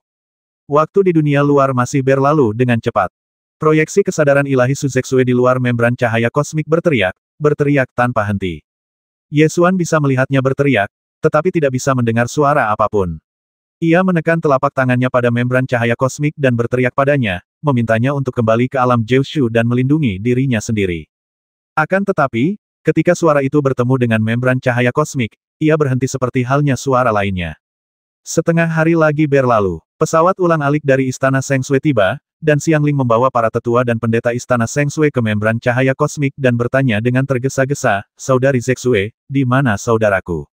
Waktu di dunia luar masih berlalu dengan cepat. Proyeksi kesadaran ilahi Suzexue di luar membran cahaya kosmik berteriak tanpa henti. Ye Xuan bisa melihatnya berteriak, tetapi tidak bisa mendengar suara apapun. Ia menekan telapak tangannya pada membran cahaya kosmik dan berteriak padanya, memintanya untuk kembali ke alam Jiushu dan melindungi dirinya sendiri. Akan tetapi, ketika suara itu bertemu dengan membran cahaya kosmik, ia berhenti seperti halnya suara lainnya. Setengah hari lagi berlalu, pesawat ulang-alik dari Istana Seng Sui tiba, dan Xiang Ling membawa para tetua dan pendeta Istana Seng Sui ke membran cahaya kosmik dan bertanya dengan tergesa-gesa, "Saudari Zexue, di mana saudaraku?"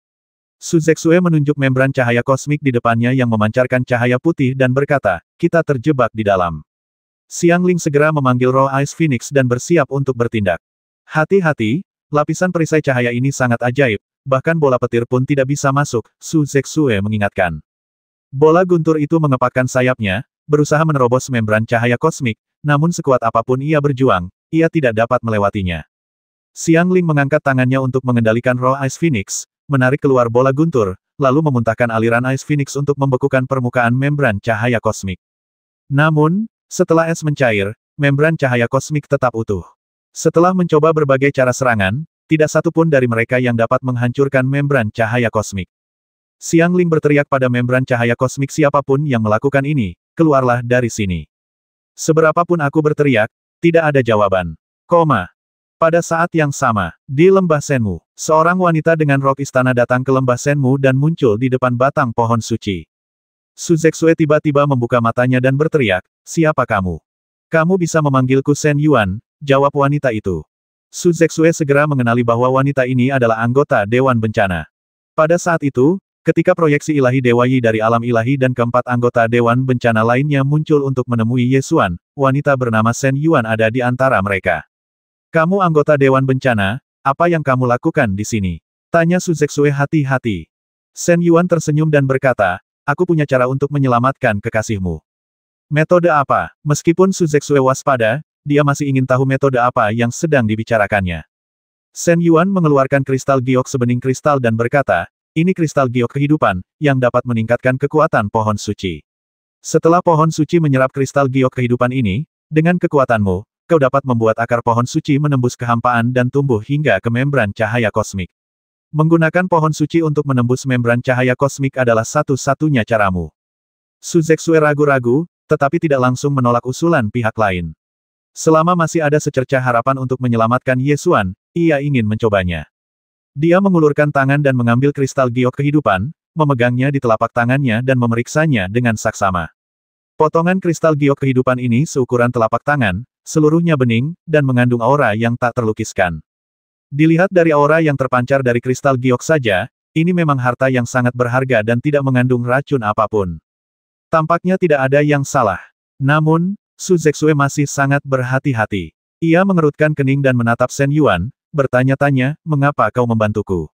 Su Zexue menunjuk membran cahaya kosmik di depannya yang memancarkan cahaya putih dan berkata, "Kita terjebak di dalam." Xiang Ling segera memanggil roh Ice Phoenix dan bersiap untuk bertindak. Hati-hati, lapisan perisai cahaya ini sangat ajaib, bahkan bola petir pun tidak bisa masuk, Su Zexue mengingatkan. Bola guntur itu mengepakkan sayapnya, berusaha menerobos membran cahaya kosmik, namun sekuat apapun ia berjuang, ia tidak dapat melewatinya. Xiang Ling mengangkat tangannya untuk mengendalikan roh Ice Phoenix, menarik keluar bola guntur, lalu memuntahkan aliran Ice Phoenix untuk membekukan permukaan membran cahaya kosmik. Namun, setelah es mencair, membran cahaya kosmik tetap utuh. Setelah mencoba berbagai cara serangan, tidak satu pun dari mereka yang dapat menghancurkan membran cahaya kosmik. Xiang Ling berteriak pada membran cahaya kosmik, "Siapapun yang melakukan ini, keluarlah dari sini." Seberapapun aku berteriak, tidak ada jawaban. Pada saat yang sama, di lembah Senmu, seorang wanita dengan rok istana datang ke lembah Senmu dan muncul di depan batang pohon suci. Su Zexue tiba-tiba membuka matanya dan berteriak, "Siapa kamu?" "Kamu bisa memanggilku Sen Yuan," jawab wanita itu. Su Zexue segera mengenali bahwa wanita ini adalah anggota Dewan Bencana. Pada saat itu, ketika proyeksi ilahi Dewa Yi dari alam ilahi dan keempat anggota Dewan Bencana lainnya muncul untuk menemui Ye Xuan, wanita bernama Sen Yuan ada di antara mereka. "Kamu anggota Dewan Bencana, apa yang kamu lakukan di sini?" tanya Su Zexue hati-hati. Sen Yuan tersenyum dan berkata, "Aku punya cara untuk menyelamatkan kekasihmu." "Metode apa?" Meskipun Su Zexue waspada, dia masih ingin tahu metode apa yang sedang dibicarakannya. Sen Yuan mengeluarkan kristal giok sebening kristal dan berkata, "Ini kristal giok kehidupan, yang dapat meningkatkan kekuatan pohon suci. Setelah pohon suci menyerap kristal giok kehidupan ini, dengan kekuatanmu, kau dapat membuat akar pohon suci menembus kehampaan dan tumbuh hingga ke membran cahaya kosmik. Menggunakan pohon suci untuk menembus membran cahaya kosmik adalah satu-satunya caramu." Su Zexue ragu-ragu, tetapi tidak langsung menolak usulan pihak lain. Selama masih ada secercah harapan untuk menyelamatkan Ye Xuan, ia ingin mencobanya. Dia mengulurkan tangan dan mengambil kristal giok kehidupan, memegangnya di telapak tangannya dan memeriksanya dengan saksama. Potongan kristal giok kehidupan ini seukuran telapak tangan, seluruhnya bening, dan mengandung aura yang tak terlukiskan. Dilihat dari aura yang terpancar dari kristal giok saja, ini memang harta yang sangat berharga dan tidak mengandung racun apapun. Tampaknya tidak ada yang salah. Namun, Su Zexue masih sangat berhati-hati. Ia mengerutkan kening dan menatap Shen Yuan, bertanya-tanya, mengapa kau membantuku?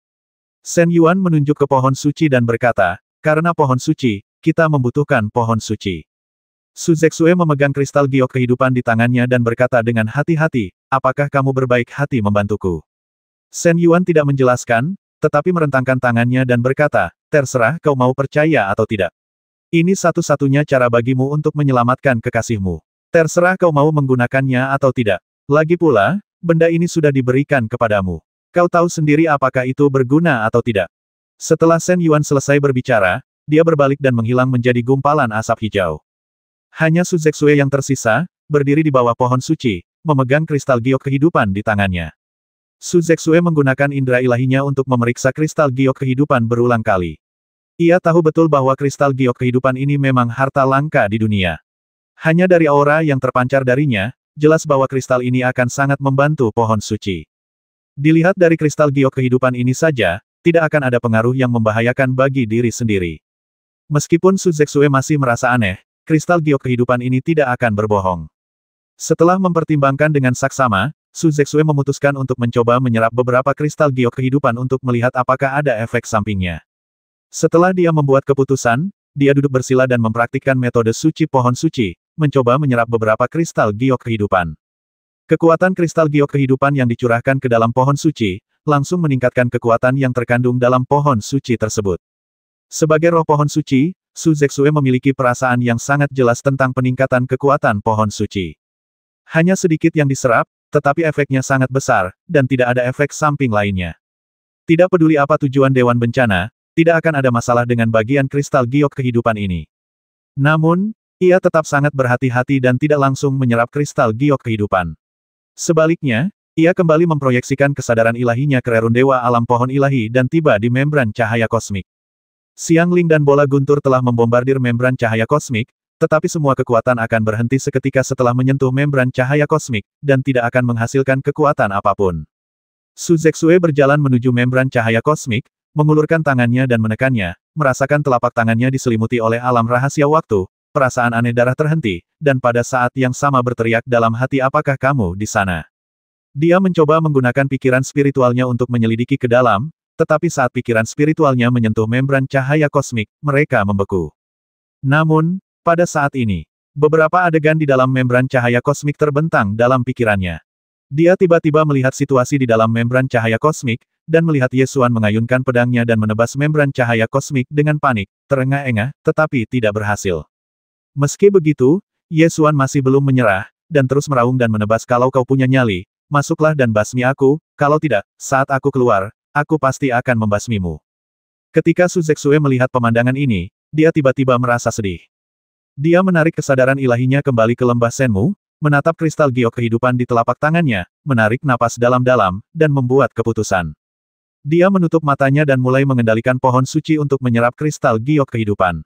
Shen Yuan menunjuk ke pohon suci dan berkata, karena pohon suci, kita membutuhkan pohon suci. Su Zexue memegang kristal giok kehidupan di tangannya dan berkata dengan hati-hati, apakah kamu berbaik hati membantuku? Shen Yuan tidak menjelaskan, tetapi merentangkan tangannya dan berkata, terserah kau mau percaya atau tidak. Ini satu-satunya cara bagimu untuk menyelamatkan kekasihmu. Terserah kau mau menggunakannya atau tidak. Lagi pula, benda ini sudah diberikan kepadamu. Kau tahu sendiri apakah itu berguna atau tidak. Setelah Shen Yuan selesai berbicara, dia berbalik dan menghilang menjadi gumpalan asap hijau. Hanya Su Zexue yang tersisa, berdiri di bawah pohon suci, memegang kristal giok kehidupan di tangannya. Su Zexue menggunakan indera ilahinya untuk memeriksa kristal giok kehidupan berulang kali. Ia tahu betul bahwa kristal giok kehidupan ini memang harta langka di dunia. Hanya dari aura yang terpancar darinya, jelas bahwa kristal ini akan sangat membantu pohon suci. Dilihat dari kristal giok kehidupan ini saja, tidak akan ada pengaruh yang membahayakan bagi diri sendiri. Meskipun Su Zexue masih merasa aneh, kristal giok kehidupan ini tidak akan berbohong. Setelah mempertimbangkan dengan saksama, Su Zexue memutuskan untuk mencoba menyerap beberapa kristal giok kehidupan untuk melihat apakah ada efek sampingnya. Setelah dia membuat keputusan, dia duduk bersila dan mempraktikkan metode suci pohon suci, mencoba menyerap beberapa kristal giok kehidupan. Kekuatan kristal giok kehidupan yang dicurahkan ke dalam pohon suci, langsung meningkatkan kekuatan yang terkandung dalam pohon suci tersebut. Sebagai roh pohon suci, Su Zexue memiliki perasaan yang sangat jelas tentang peningkatan kekuatan pohon suci. Hanya sedikit yang diserap, tetapi efeknya sangat besar, dan tidak ada efek samping lainnya. Tidak peduli apa tujuan Dewan Bencana, tidak akan ada masalah dengan bagian kristal giok kehidupan ini. Namun, ia tetap sangat berhati-hati dan tidak langsung menyerap kristal giok kehidupan. Sebaliknya, ia kembali memproyeksikan kesadaran ilahinya ke rerun dewa alam pohon ilahi dan tiba di membran cahaya kosmik. Xiangling dan bola guntur telah membombardir membran cahaya kosmik, tetapi semua kekuatan akan berhenti seketika setelah menyentuh membran cahaya kosmik, dan tidak akan menghasilkan kekuatan apapun. Su Zexue berjalan menuju membran cahaya kosmik, mengulurkan tangannya dan menekannya, merasakan telapak tangannya diselimuti oleh alam rahasia waktu, perasaan aneh darah terhenti, dan pada saat yang sama berteriak dalam hati apakah kamu di sana? Dia mencoba menggunakan pikiran spiritualnya untuk menyelidiki ke dalam, tetapi saat pikiran spiritualnya menyentuh membran cahaya kosmik, mereka membeku. Namun, pada saat ini, beberapa adegan di dalam membran cahaya kosmik terbentang dalam pikirannya. Dia tiba-tiba melihat situasi di dalam membran cahaya kosmik, dan melihat Ye Xuan mengayunkan pedangnya dan menebas membran cahaya kosmik dengan panik, terengah-engah, tetapi tidak berhasil. Meski begitu, Ye Xuan masih belum menyerah, dan terus meraung dan menebas kalau kau punya nyali, masuklah dan basmi aku, kalau tidak, saat aku keluar, aku pasti akan membasmimu. Ketika Su Zexue melihat pemandangan ini, dia tiba-tiba merasa sedih. Dia menarik kesadaran ilahinya kembali ke lembah Senmu, menatap kristal giok kehidupan di telapak tangannya, menarik napas dalam-dalam, dan membuat keputusan. Dia menutup matanya dan mulai mengendalikan pohon suci untuk menyerap kristal giok kehidupan.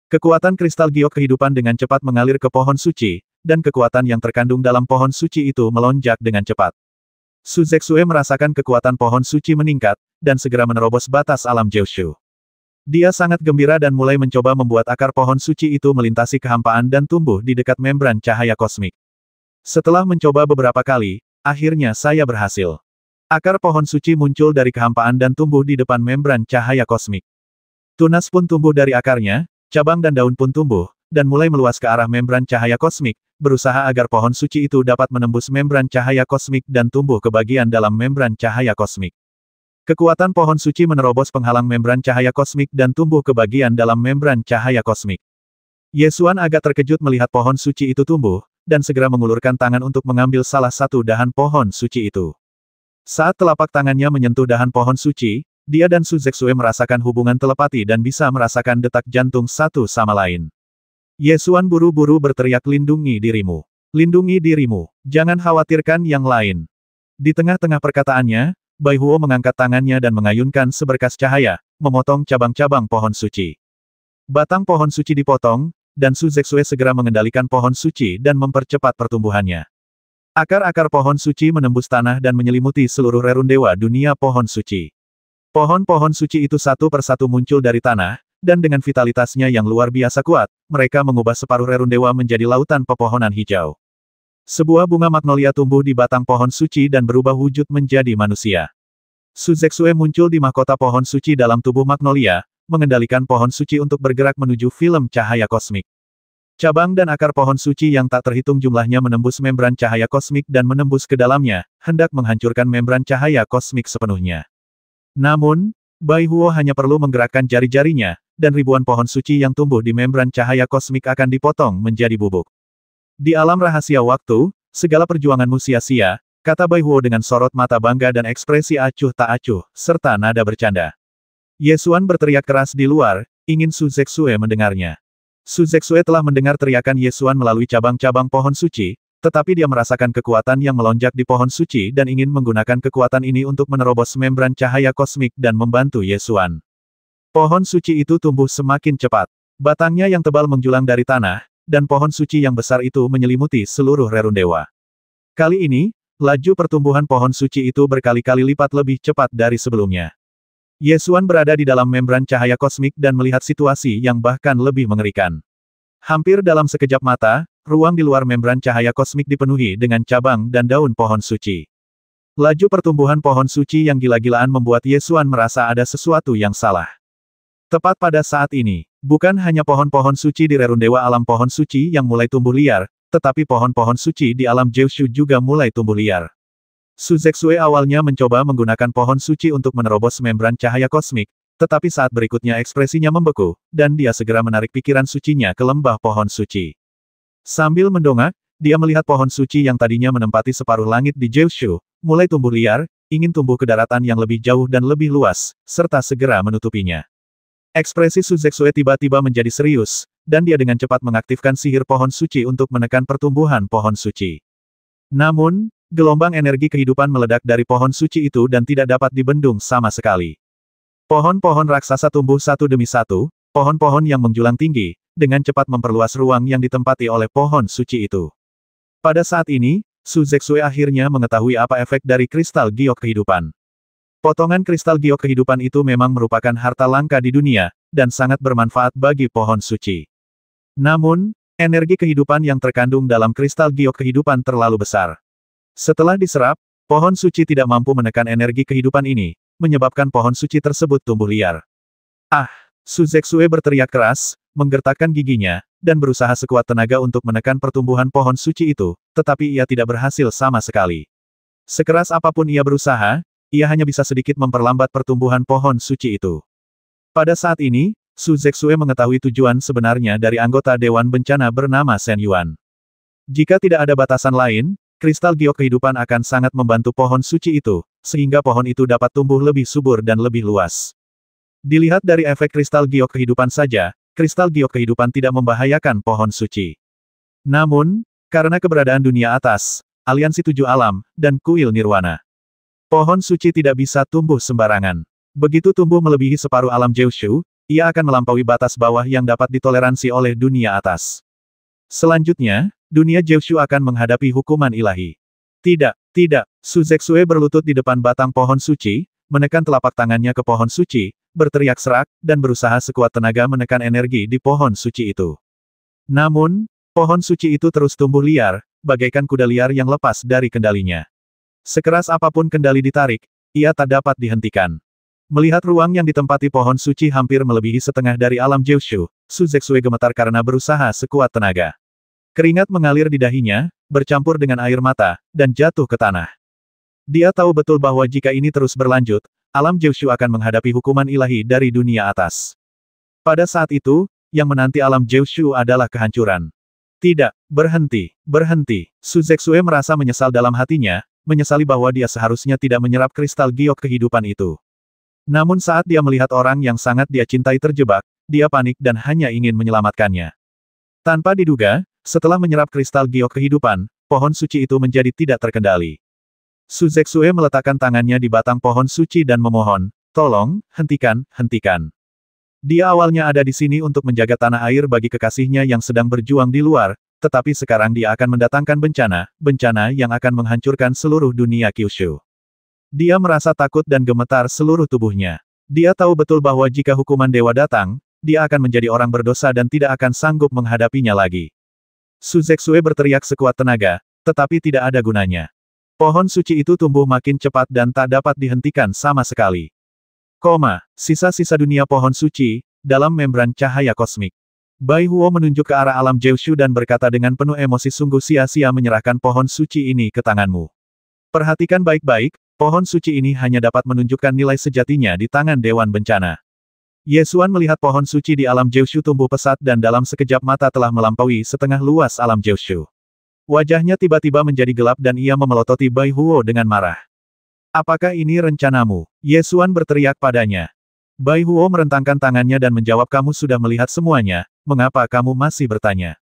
Kekuatan kristal giok kehidupan dengan cepat mengalir ke pohon suci, dan kekuatan yang terkandung dalam pohon suci itu melonjak dengan cepat. Su Zexue merasakan kekuatan pohon suci meningkat, dan segera menerobos batas alam Jiushu. Dia sangat gembira dan mulai mencoba membuat akar pohon suci itu melintasi kehampaan dan tumbuh di dekat membran cahaya kosmik. Setelah mencoba beberapa kali, akhirnya saya berhasil. Akar pohon suci muncul dari kehampaan dan tumbuh di depan membran cahaya kosmik. Tunas pun tumbuh dari akarnya, cabang dan daun pun tumbuh, dan mulai meluas ke arah membran cahaya kosmik, berusaha agar pohon suci itu dapat menembus membran cahaya kosmik dan tumbuh ke bagian dalam membran cahaya kosmik. Kekuatan pohon suci menerobos penghalang membran cahaya kosmik dan tumbuh ke bagian dalam membran cahaya kosmik. Ye Xuan agak terkejut melihat pohon suci itu tumbuh, dan segera mengulurkan tangan untuk mengambil salah satu dahan pohon suci itu. Saat telapak tangannya menyentuh dahan pohon suci, dia dan Su Zexue merasakan hubungan telepati dan bisa merasakan detak jantung satu sama lain. Ye Xuan buru-buru berteriak, lindungi dirimu. Lindungi dirimu. Jangan khawatirkan yang lain. Di tengah-tengah perkataannya, Bai Huo mengangkat tangannya dan mengayunkan seberkas cahaya, memotong cabang-cabang pohon suci. Batang pohon suci dipotong, dan Su Zexue segera mengendalikan pohon suci dan mempercepat pertumbuhannya. Akar-akar pohon suci menembus tanah dan menyelimuti seluruh rerun dewa dunia pohon suci. Pohon-pohon suci itu satu persatu muncul dari tanah, dan dengan vitalitasnya yang luar biasa kuat, mereka mengubah separuh rerun dewa menjadi lautan pepohonan hijau. Sebuah bunga magnolia tumbuh di batang pohon suci dan berubah wujud menjadi manusia. Su Zexue muncul di mahkota pohon suci dalam tubuh magnolia, mengendalikan pohon suci untuk bergerak menuju film cahaya kosmik. Cabang dan akar pohon suci yang tak terhitung jumlahnya menembus membran cahaya kosmik dan menembus ke dalamnya, hendak menghancurkan membran cahaya kosmik sepenuhnya. Namun, Bai Huo hanya perlu menggerakkan jari-jarinya, dan ribuan pohon suci yang tumbuh di membran cahaya kosmik akan dipotong menjadi bubuk. Di alam rahasia waktu, segala perjuanganmu sia-sia, kata Bai Huo dengan sorot mata bangga dan ekspresi acuh tak acuh, serta nada bercanda. Ye Xuan berteriak keras di luar, ingin Su Zexue mendengarnya. Su Zexue telah mendengar teriakan Ye Xuan melalui cabang-cabang pohon suci, tetapi dia merasakan kekuatan yang melonjak di pohon suci dan ingin menggunakan kekuatan ini untuk menerobos membran cahaya kosmik dan membantu Ye Xuan. Pohon suci itu tumbuh semakin cepat. Batangnya yang tebal menjulang dari tanah, dan pohon suci yang besar itu menyelimuti seluruh rerun dewa. Kali ini, laju pertumbuhan pohon suci itu berkali-kali lipat lebih cepat dari sebelumnya. Ye Xuan berada di dalam membran cahaya kosmik dan melihat situasi yang bahkan lebih mengerikan. Hampir dalam sekejap mata, ruang di luar membran cahaya kosmik dipenuhi dengan cabang dan daun pohon suci. Laju pertumbuhan pohon suci yang gila-gilaan membuat Ye Xuan merasa ada sesuatu yang salah. Tepat pada saat ini, bukan hanya pohon-pohon suci di rerun dewa alam pohon suci yang mulai tumbuh liar, tetapi pohon-pohon suci di alam Jiushu juga mulai tumbuh liar. Su Zexue awalnya mencoba menggunakan pohon suci untuk menerobos membran cahaya kosmik, tetapi saat berikutnya ekspresinya membeku, dan dia segera menarik pikiran sucinya ke lembah pohon suci. Sambil mendongak, dia melihat pohon suci yang tadinya menempati separuh langit di Jiushu, mulai tumbuh liar, ingin tumbuh ke daratan yang lebih jauh dan lebih luas, serta segera menutupinya. Ekspresi Su Zexue tiba-tiba menjadi serius, dan dia dengan cepat mengaktifkan sihir pohon suci untuk menekan pertumbuhan pohon suci. Namun, gelombang energi kehidupan meledak dari pohon suci itu dan tidak dapat dibendung sama sekali. Pohon-pohon raksasa tumbuh satu demi satu, pohon-pohon yang menjulang tinggi, dengan cepat memperluas ruang yang ditempati oleh pohon suci itu. Pada saat ini, Su Zexue akhirnya mengetahui apa efek dari kristal giok kehidupan. Potongan kristal giok kehidupan itu memang merupakan harta langka di dunia, dan sangat bermanfaat bagi pohon suci. Namun, energi kehidupan yang terkandung dalam kristal giok kehidupan terlalu besar. Setelah diserap, pohon suci tidak mampu menekan energi kehidupan ini, menyebabkan pohon suci tersebut tumbuh liar. Ah! Su Zexue berteriak keras, menggertakkan giginya, dan berusaha sekuat tenaga untuk menekan pertumbuhan pohon suci itu, tetapi ia tidak berhasil sama sekali. Sekeras apapun ia berusaha, ia hanya bisa sedikit memperlambat pertumbuhan pohon suci itu. Pada saat ini, Su Zexue mengetahui tujuan sebenarnya dari anggota Dewan Bencana bernama Shen Yuan. Jika tidak ada batasan lain, kristal giok kehidupan akan sangat membantu pohon suci itu, sehingga pohon itu dapat tumbuh lebih subur dan lebih luas. Dilihat dari efek kristal giok kehidupan saja, kristal giok kehidupan tidak membahayakan pohon suci. Namun, karena keberadaan dunia atas, aliansi tujuh alam, dan kuil nirwana, pohon suci tidak bisa tumbuh sembarangan. Begitu tumbuh melebihi separuh alam Jiushu, ia akan melampaui batas bawah yang dapat ditoleransi oleh dunia atas. Selanjutnya, dunia Jiushu akan menghadapi hukuman ilahi. Tidak, tidak, Su Zexue berlutut di depan batang pohon suci, menekan telapak tangannya ke pohon suci, berteriak serak, dan berusaha sekuat tenaga menekan energi di pohon suci itu. Namun, pohon suci itu terus tumbuh liar, bagaikan kuda liar yang lepas dari kendalinya. Sekeras apapun kendali ditarik, ia tak dapat dihentikan. Melihat ruang yang ditempati pohon suci hampir melebihi setengah dari alam Jiushu, Su Zexue gemetar karena berusaha sekuat tenaga. Keringat mengalir di dahinya, bercampur dengan air mata, dan jatuh ke tanah. Dia tahu betul bahwa jika ini terus berlanjut, alam Jiushu akan menghadapi hukuman ilahi dari dunia atas. Pada saat itu, yang menanti alam Jiushu adalah kehancuran. Tidak, berhenti, berhenti. Su Zexue merasa menyesal dalam hatinya, menyesali bahwa dia seharusnya tidak menyerap kristal giok kehidupan itu. Namun saat dia melihat orang yang sangat dia cintai terjebak, dia panik dan hanya ingin menyelamatkannya. Tanpa diduga, setelah menyerap kristal giok kehidupan, pohon suci itu menjadi tidak terkendali. Su Zexue meletakkan tangannya di batang pohon suci dan memohon, "Tolong, hentikan, hentikan." Dia awalnya ada di sini untuk menjaga tanah air bagi kekasihnya yang sedang berjuang di luar, tetapi sekarang dia akan mendatangkan bencana yang akan menghancurkan seluruh dunia Kyushu. Dia merasa takut dan gemetar seluruh tubuhnya. Dia tahu betul bahwa jika hukuman dewa datang, dia akan menjadi orang berdosa dan tidak akan sanggup menghadapinya lagi. Suzexue berteriak sekuat tenaga, tetapi tidak ada gunanya. Pohon suci itu tumbuh makin cepat dan tak dapat dihentikan sama sekali. Sisa-sisa dunia pohon suci, dalam membran cahaya kosmik. Bai Huo menunjuk ke arah alam Jeushu dan berkata dengan penuh emosi, sungguh sia-sia menyerahkan pohon suci ini ke tanganmu. Perhatikan baik-baik, pohon suci ini hanya dapat menunjukkan nilai sejatinya di tangan Dewan Bencana. Yesuan melihat pohon suci di alam Jeushu tumbuh pesat dan dalam sekejap mata telah melampaui setengah luas alam Jeushu. Wajahnya tiba-tiba menjadi gelap dan ia memelototi Bai Huo dengan marah. Apakah ini rencanamu? Yesuan berteriak padanya. Bai Huo merentangkan tangannya dan menjawab, kamu sudah melihat semuanya, mengapa kamu masih bertanya?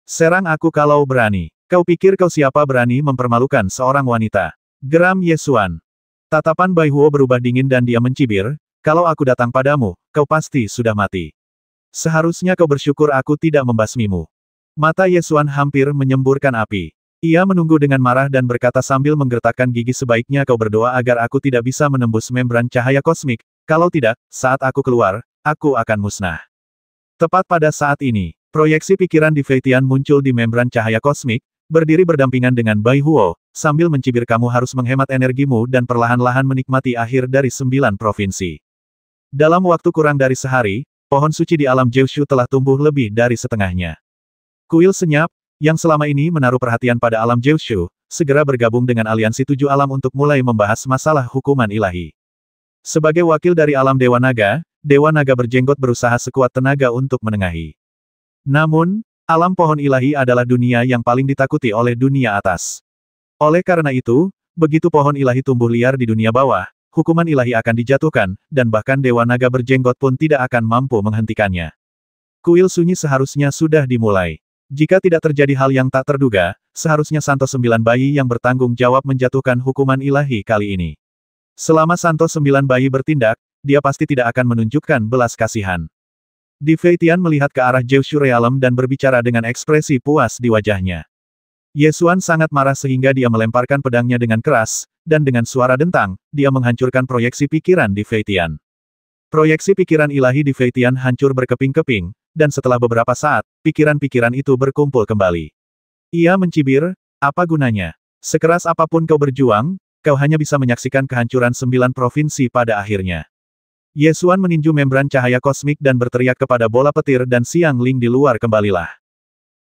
Serang aku kalau berani. Kau pikir kau siapa berani mempermalukan seorang wanita? Geram Yesuan. Tatapan Bai Huo berubah dingin dan dia mencibir, kalau aku datang padamu, kau pasti sudah mati. Seharusnya kau bersyukur aku tidak membasmimu. Mata Yesuan hampir menyemburkan api. Ia menunggu dengan marah dan berkata sambil menggertakkan gigi, sebaiknya kau berdoa agar aku tidak bisa menembus membran cahaya kosmik, kalau tidak, saat aku keluar, aku akan musnah. Tepat pada saat ini, proyeksi pikiran Di Feitian muncul di membran cahaya kosmik, berdiri berdampingan dengan Bai Huo, sambil mencibir, kamu harus menghemat energimu dan perlahan-lahan menikmati akhir dari 9 provinsi. Dalam waktu kurang dari sehari, pohon suci di alam Jeushu telah tumbuh lebih dari setengahnya. Kuil Senyap, yang selama ini menaruh perhatian pada alam Jeushu, segera bergabung dengan aliansi 7 alam untuk mulai membahas masalah hukuman ilahi. Sebagai wakil dari alam Dewa Naga berjenggot berusaha sekuat tenaga untuk menengahi. Namun, alam pohon ilahi adalah dunia yang paling ditakuti oleh dunia atas. Oleh karena itu, begitu pohon ilahi tumbuh liar di dunia bawah, hukuman ilahi akan dijatuhkan, dan bahkan Dewa Naga berjenggot pun tidak akan mampu menghentikannya. Kuil sunyi seharusnya sudah dimulai. Jika tidak terjadi hal yang tak terduga, seharusnya Santo 9 Bayi yang bertanggung jawab menjatuhkan hukuman ilahi kali ini. Selama Santo 9 Bayi bertindak, dia pasti tidak akan menunjukkan belas kasihan. Di Feitian melihat ke arah Jeushu Realm dan berbicara dengan ekspresi puas di wajahnya. Yesuan sangat marah sehingga dia melemparkan pedangnya dengan keras, dan dengan suara dentang, dia menghancurkan proyeksi pikiran Di Feitian. Proyeksi pikiran ilahi Di Feitian hancur berkeping-keping, dan setelah beberapa saat, pikiran-pikiran itu berkumpul kembali. Ia mencibir, apa gunanya? Sekeras apapun kau berjuang, kau hanya bisa menyaksikan kehancuran 9 provinsi pada akhirnya. Yesuan meninju membran cahaya kosmik dan berteriak kepada bola petir dan Siang Ling di luar, kembalilah.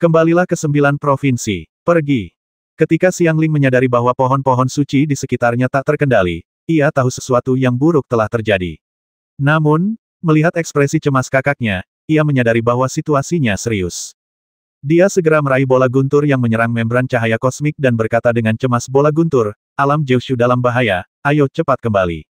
Kembalilah ke 9 provinsi. Pergi. Ketika Siang Ling menyadari bahwa pohon-pohon suci di sekitarnya tak terkendali, ia tahu sesuatu yang buruk telah terjadi. Namun, melihat ekspresi cemas kakaknya, ia menyadari bahwa situasinya serius. Dia segera meraih bola guntur yang menyerang membran cahaya kosmik dan berkata dengan cemas, bola guntur, alam Jeushu dalam bahaya, ayo cepat kembali.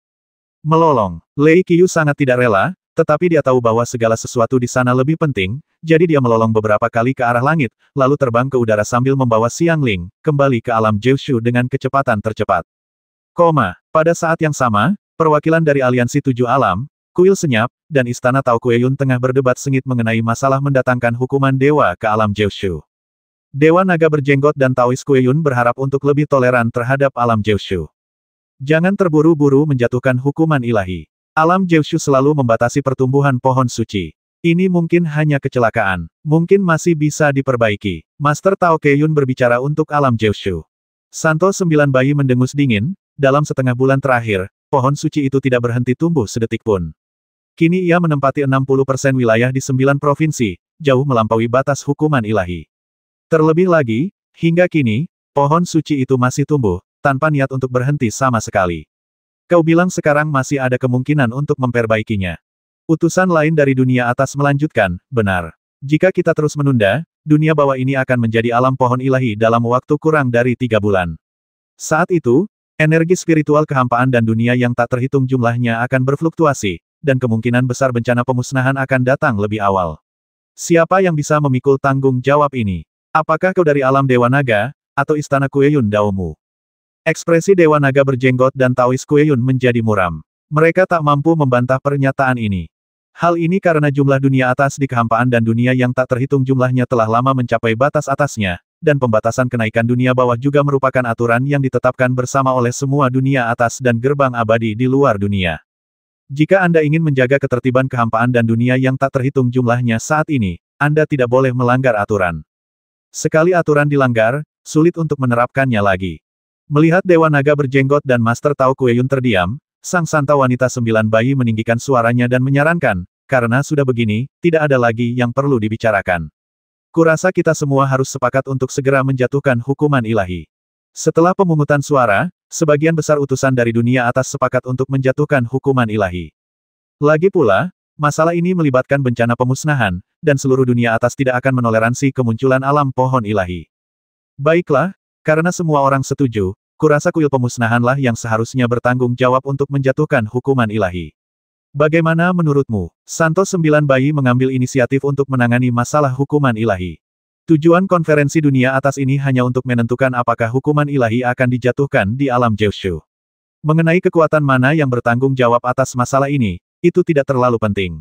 Melolong. Lei Qiu sangat tidak rela, tetapi dia tahu bahwa segala sesuatu di sana lebih penting, jadi dia melolong beberapa kali ke arah langit, lalu terbang ke udara sambil membawa Siang Ling kembali ke alam Jeushu dengan kecepatan tercepat. Pada saat yang sama, perwakilan dari aliansi 7 alam, Kuil Senyap, dan Istana Tao Kueyun tengah berdebat sengit mengenai masalah mendatangkan hukuman dewa ke alam Jeushu. Dewa Naga berjenggot dan Taois Kueyun berharap untuk lebih toleran terhadap alam Jeushu. Jangan terburu-buru menjatuhkan hukuman ilahi. Alam Jeushu selalu membatasi pertumbuhan pohon suci. Ini mungkin hanya kecelakaan. Mungkin masih bisa diperbaiki. Master Tao Kueyun berbicara untuk alam Jeushu. Santo 9 Bayi mendengus dingin, dalam setengah bulan terakhir, pohon suci itu tidak berhenti tumbuh sedetik pun. Kini ia menempati 60% wilayah di 9 provinsi, jauh melampaui batas hukuman ilahi. Terlebih lagi, hingga kini, pohon suci itu masih tumbuh, tanpa niat untuk berhenti sama sekali. Kau bilang sekarang masih ada kemungkinan untuk memperbaikinya. Utusan lain dari dunia atas melanjutkan, benar. Jika kita terus menunda, dunia bawah ini akan menjadi alam pohon ilahi dalam waktu kurang dari 3 bulan. Saat itu, energi spiritual kehampaan dan dunia yang tak terhitung jumlahnya akan berfluktuasi, dan kemungkinan besar bencana pemusnahan akan datang lebih awal. Siapa yang bisa memikul tanggung jawab ini? Apakah kau dari alam Dewa Naga, atau Istana Kueyun Daomu? Ekspresi Dewa Naga berjenggot dan Taois Kueyun menjadi muram. Mereka tak mampu membantah pernyataan ini. Hal ini karena jumlah dunia atas di kehampaan dan dunia yang tak terhitung jumlahnya telah lama mencapai batas atasnya, dan pembatasan kenaikan dunia bawah juga merupakan aturan yang ditetapkan bersama oleh semua dunia atas dan gerbang abadi di luar dunia. Jika Anda ingin menjaga ketertiban kehampaan dan dunia yang tak terhitung jumlahnya saat ini, Anda tidak boleh melanggar aturan. Sekali aturan dilanggar, sulit untuk menerapkannya lagi. Melihat Dewa Naga berjenggot dan Master Tao Kueyun terdiam, Sang Santa Wanita Sembilan Bayi meninggikan suaranya dan menyarankan, karena sudah begini, tidak ada lagi yang perlu dibicarakan. Kurasa kita semua harus sepakat untuk segera menjatuhkan hukuman ilahi. Setelah pemungutan suara, sebagian besar utusan dari dunia atas sepakat untuk menjatuhkan hukuman ilahi. Lagi pula, masalah ini melibatkan bencana pemusnahan, dan seluruh dunia atas tidak akan menoleransi kemunculan alam pohon ilahi. Baiklah, karena semua orang setuju, kurasa kuil pemusnahanlah yang seharusnya bertanggung jawab untuk menjatuhkan hukuman ilahi. Bagaimana menurutmu? Santo Sembilan Bayi mengambil inisiatif untuk menangani masalah hukuman ilahi. Tujuan konferensi dunia atas ini hanya untuk menentukan apakah hukuman ilahi akan dijatuhkan di alam Jiushu. Mengenai kekuatan mana yang bertanggung jawab atas masalah ini, itu tidak terlalu penting.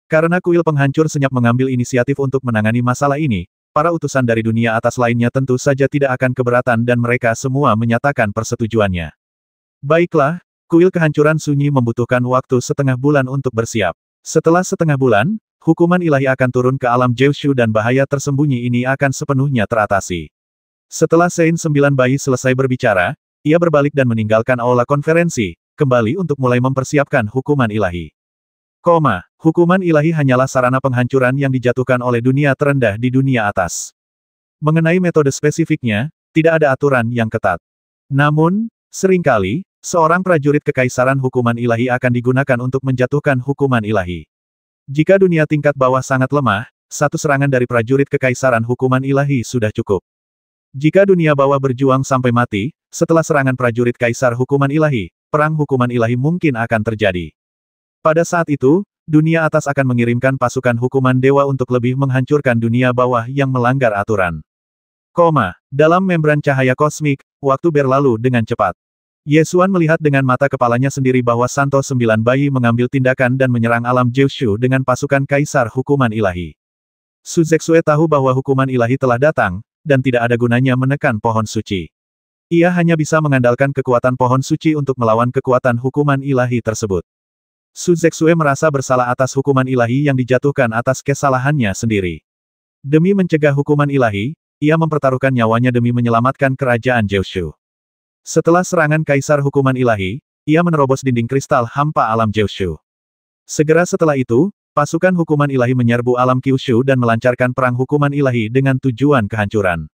Karena kuil penghancur senyap mengambil inisiatif untuk menangani masalah ini, para utusan dari dunia atas lainnya tentu saja tidak akan keberatan dan mereka semua menyatakan persetujuannya. Baiklah, kuil kehancuran sunyi membutuhkan waktu setengah bulan untuk bersiap. Setelah setengah bulan, hukuman ilahi akan turun ke alam Jiushu dan bahaya tersembunyi ini akan sepenuhnya teratasi. Setelah Sein Sembilan Bayi selesai berbicara, ia berbalik dan meninggalkan aula konferensi, kembali untuk mulai mempersiapkan hukuman ilahi. Hukuman ilahi hanyalah sarana penghancuran yang dijatuhkan oleh dunia terendah di dunia atas. Mengenai metode spesifiknya, tidak ada aturan yang ketat. Namun, seringkali, seorang prajurit kekaisaran hukuman ilahi akan digunakan untuk menjatuhkan hukuman ilahi. Jika dunia tingkat bawah sangat lemah, satu serangan dari prajurit kekaisaran hukuman ilahi sudah cukup. Jika dunia bawah berjuang sampai mati, setelah serangan prajurit kaisar hukuman ilahi, perang hukuman ilahi mungkin akan terjadi. Pada saat itu, dunia atas akan mengirimkan pasukan hukuman dewa untuk lebih menghancurkan dunia bawah yang melanggar aturan. Dalam membran cahaya kosmik, waktu berlalu dengan cepat. Yesuan melihat dengan mata kepalanya sendiri bahwa Santo Sembilan Bayi mengambil tindakan dan menyerang alam Jiushu dengan pasukan kaisar hukuman ilahi. Su Zexue tahu bahwa hukuman ilahi telah datang, dan tidak ada gunanya menekan pohon suci. Ia hanya bisa mengandalkan kekuatan pohon suci untuk melawan kekuatan hukuman ilahi tersebut. Su Zexue merasa bersalah atas hukuman ilahi yang dijatuhkan atas kesalahannya sendiri. Demi mencegah hukuman ilahi, ia mempertaruhkan nyawanya demi menyelamatkan kerajaan Jiushu. Setelah serangan kaisar hukuman ilahi, ia menerobos dinding kristal hampa alam Jiushu. Segera setelah itu, pasukan hukuman ilahi menyerbu alam Kyushu dan melancarkan perang hukuman ilahi dengan tujuan kehancuran.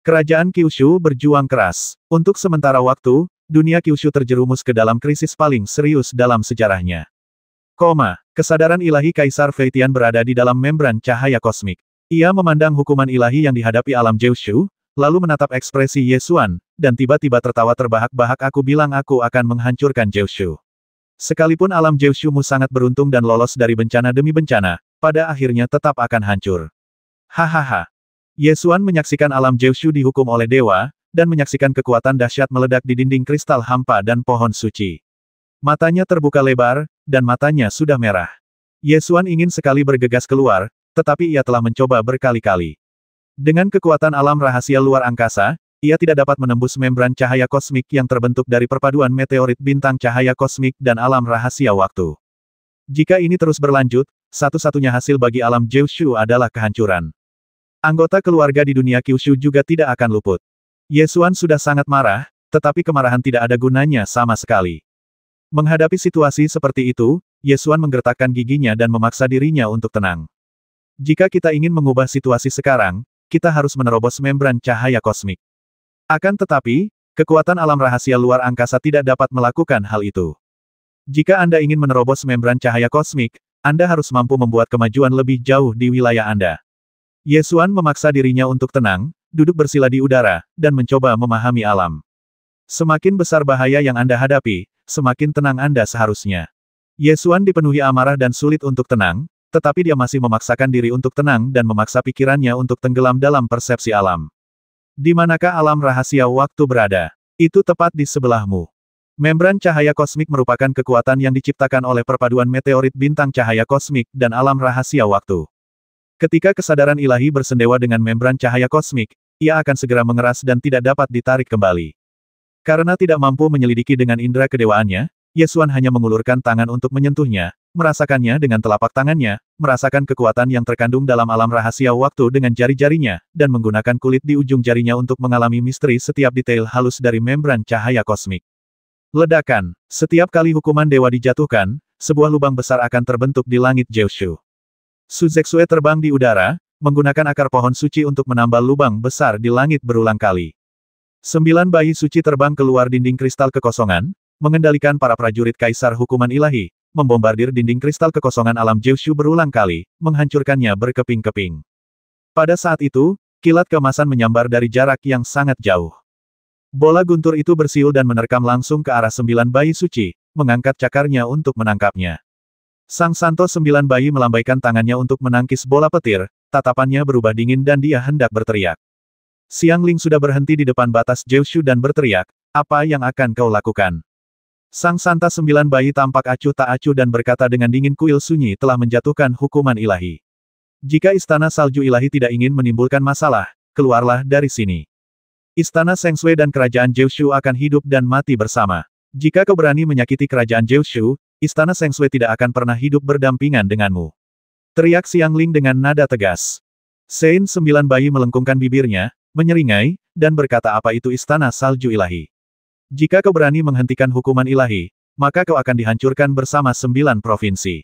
Kerajaan Kyushu berjuang keras. Untuk sementara waktu, dunia Kyushu terjerumus ke dalam krisis paling serius dalam sejarahnya. Kesadaran ilahi Kaisar Feitian berada di dalam membran cahaya kosmik. Ia memandang hukuman ilahi yang dihadapi alam Jiushu, lalu menatap ekspresi Yesuan, dan tiba-tiba tertawa terbahak-bahak. Aku bilang aku akan menghancurkan Jiushu. Sekalipun alam Jiushu-mu sangat beruntung dan lolos dari bencana demi bencana, pada akhirnya tetap akan hancur. Hahaha. Yesuan menyaksikan alam Jiushu dihukum oleh dewa, dan menyaksikan kekuatan dahsyat meledak di dinding kristal hampa dan pohon suci. Matanya terbuka lebar, dan matanya sudah merah. Yesuan ingin sekali bergegas keluar, tetapi ia telah mencoba berkali-kali. Dengan kekuatan alam rahasia luar angkasa, ia tidak dapat menembus membran cahaya kosmik yang terbentuk dari perpaduan meteorit bintang cahaya kosmik dan alam rahasia waktu. Jika ini terus berlanjut, satu-satunya hasil bagi alam Jiushu adalah kehancuran. Anggota keluarga di dunia Kyushu juga tidak akan luput. Yesuan sudah sangat marah, tetapi kemarahan tidak ada gunanya sama sekali. Menghadapi situasi seperti itu, Yesuan menggertakkan giginya dan memaksa dirinya untuk tenang. Jika kita ingin mengubah situasi sekarang, kita harus menerobos membran cahaya kosmik. Akan tetapi, kekuatan alam rahasia luar angkasa tidak dapat melakukan hal itu. Jika Anda ingin menerobos membran cahaya kosmik, Anda harus mampu membuat kemajuan lebih jauh di wilayah Anda. Yesuan memaksa dirinya untuk tenang, duduk bersila di udara, dan mencoba memahami alam. Semakin besar bahaya yang Anda hadapi, semakin tenang Anda seharusnya. Yesuan dipenuhi amarah dan sulit untuk tenang, tetapi dia masih memaksakan diri untuk tenang dan memaksa pikirannya untuk tenggelam dalam persepsi alam. Di manakah alam rahasia waktu berada? Itu tepat di sebelahmu. Membran cahaya kosmik merupakan kekuatan yang diciptakan oleh perpaduan meteorit bintang cahaya kosmik dan alam rahasia waktu. Ketika kesadaran ilahi bersendewa dengan membran cahaya kosmik, ia akan segera mengeras dan tidak dapat ditarik kembali. Karena tidak mampu menyelidiki dengan indera kedewaannya, Yesuan hanya mengulurkan tangan untuk menyentuhnya, merasakannya dengan telapak tangannya, merasakan kekuatan yang terkandung dalam alam rahasia waktu dengan jari-jarinya, dan menggunakan kulit di ujung jarinya untuk mengalami misteri setiap detail halus dari membran cahaya kosmik. Ledakan. Setiap kali hukuman dewa dijatuhkan, sebuah lubang besar akan terbentuk di langit Jeoshu. Suzexue terbang di udara, menggunakan akar pohon suci untuk menambal lubang besar di langit berulang kali. 9 bayi suci terbang keluar dinding kristal kekosongan, mengendalikan para prajurit kaisar hukuman ilahi, membombardir dinding kristal kekosongan alam Jeoshu berulang kali, menghancurkannya berkeping-keping. Pada saat itu, kilat keemasan menyambar dari jarak yang sangat jauh. Bola guntur itu bersiul dan menerkam langsung ke arah 9 bayi suci, mengangkat cakarnya untuk menangkapnya. Sang Santo 9 bayi melambaikan tangannya untuk menangkis bola petir, tatapannya berubah dingin dan dia hendak berteriak. Xiangling sudah berhenti di depan batas Jeoshu dan berteriak, "Apa yang akan kau lakukan?" Sang Santa 9 bayi tampak acuh tak acuh dan berkata dengan dingin, kuil sunyi telah menjatuhkan hukuman ilahi. Jika istana salju ilahi tidak ingin menimbulkan masalah, keluarlah dari sini. Istana Sengshui dan kerajaan Jeoshu akan hidup dan mati bersama. Jika kau berani menyakiti kerajaan Jeoshu, istana Sengshui tidak akan pernah hidup berdampingan denganmu. Teriak Xiangling dengan nada tegas. Sein 9 bayi melengkungkan bibirnya, menyeringai, dan berkata, apa itu istana salju ilahi? Jika kau berani menghentikan hukuman ilahi, maka kau akan dihancurkan bersama 9 provinsi.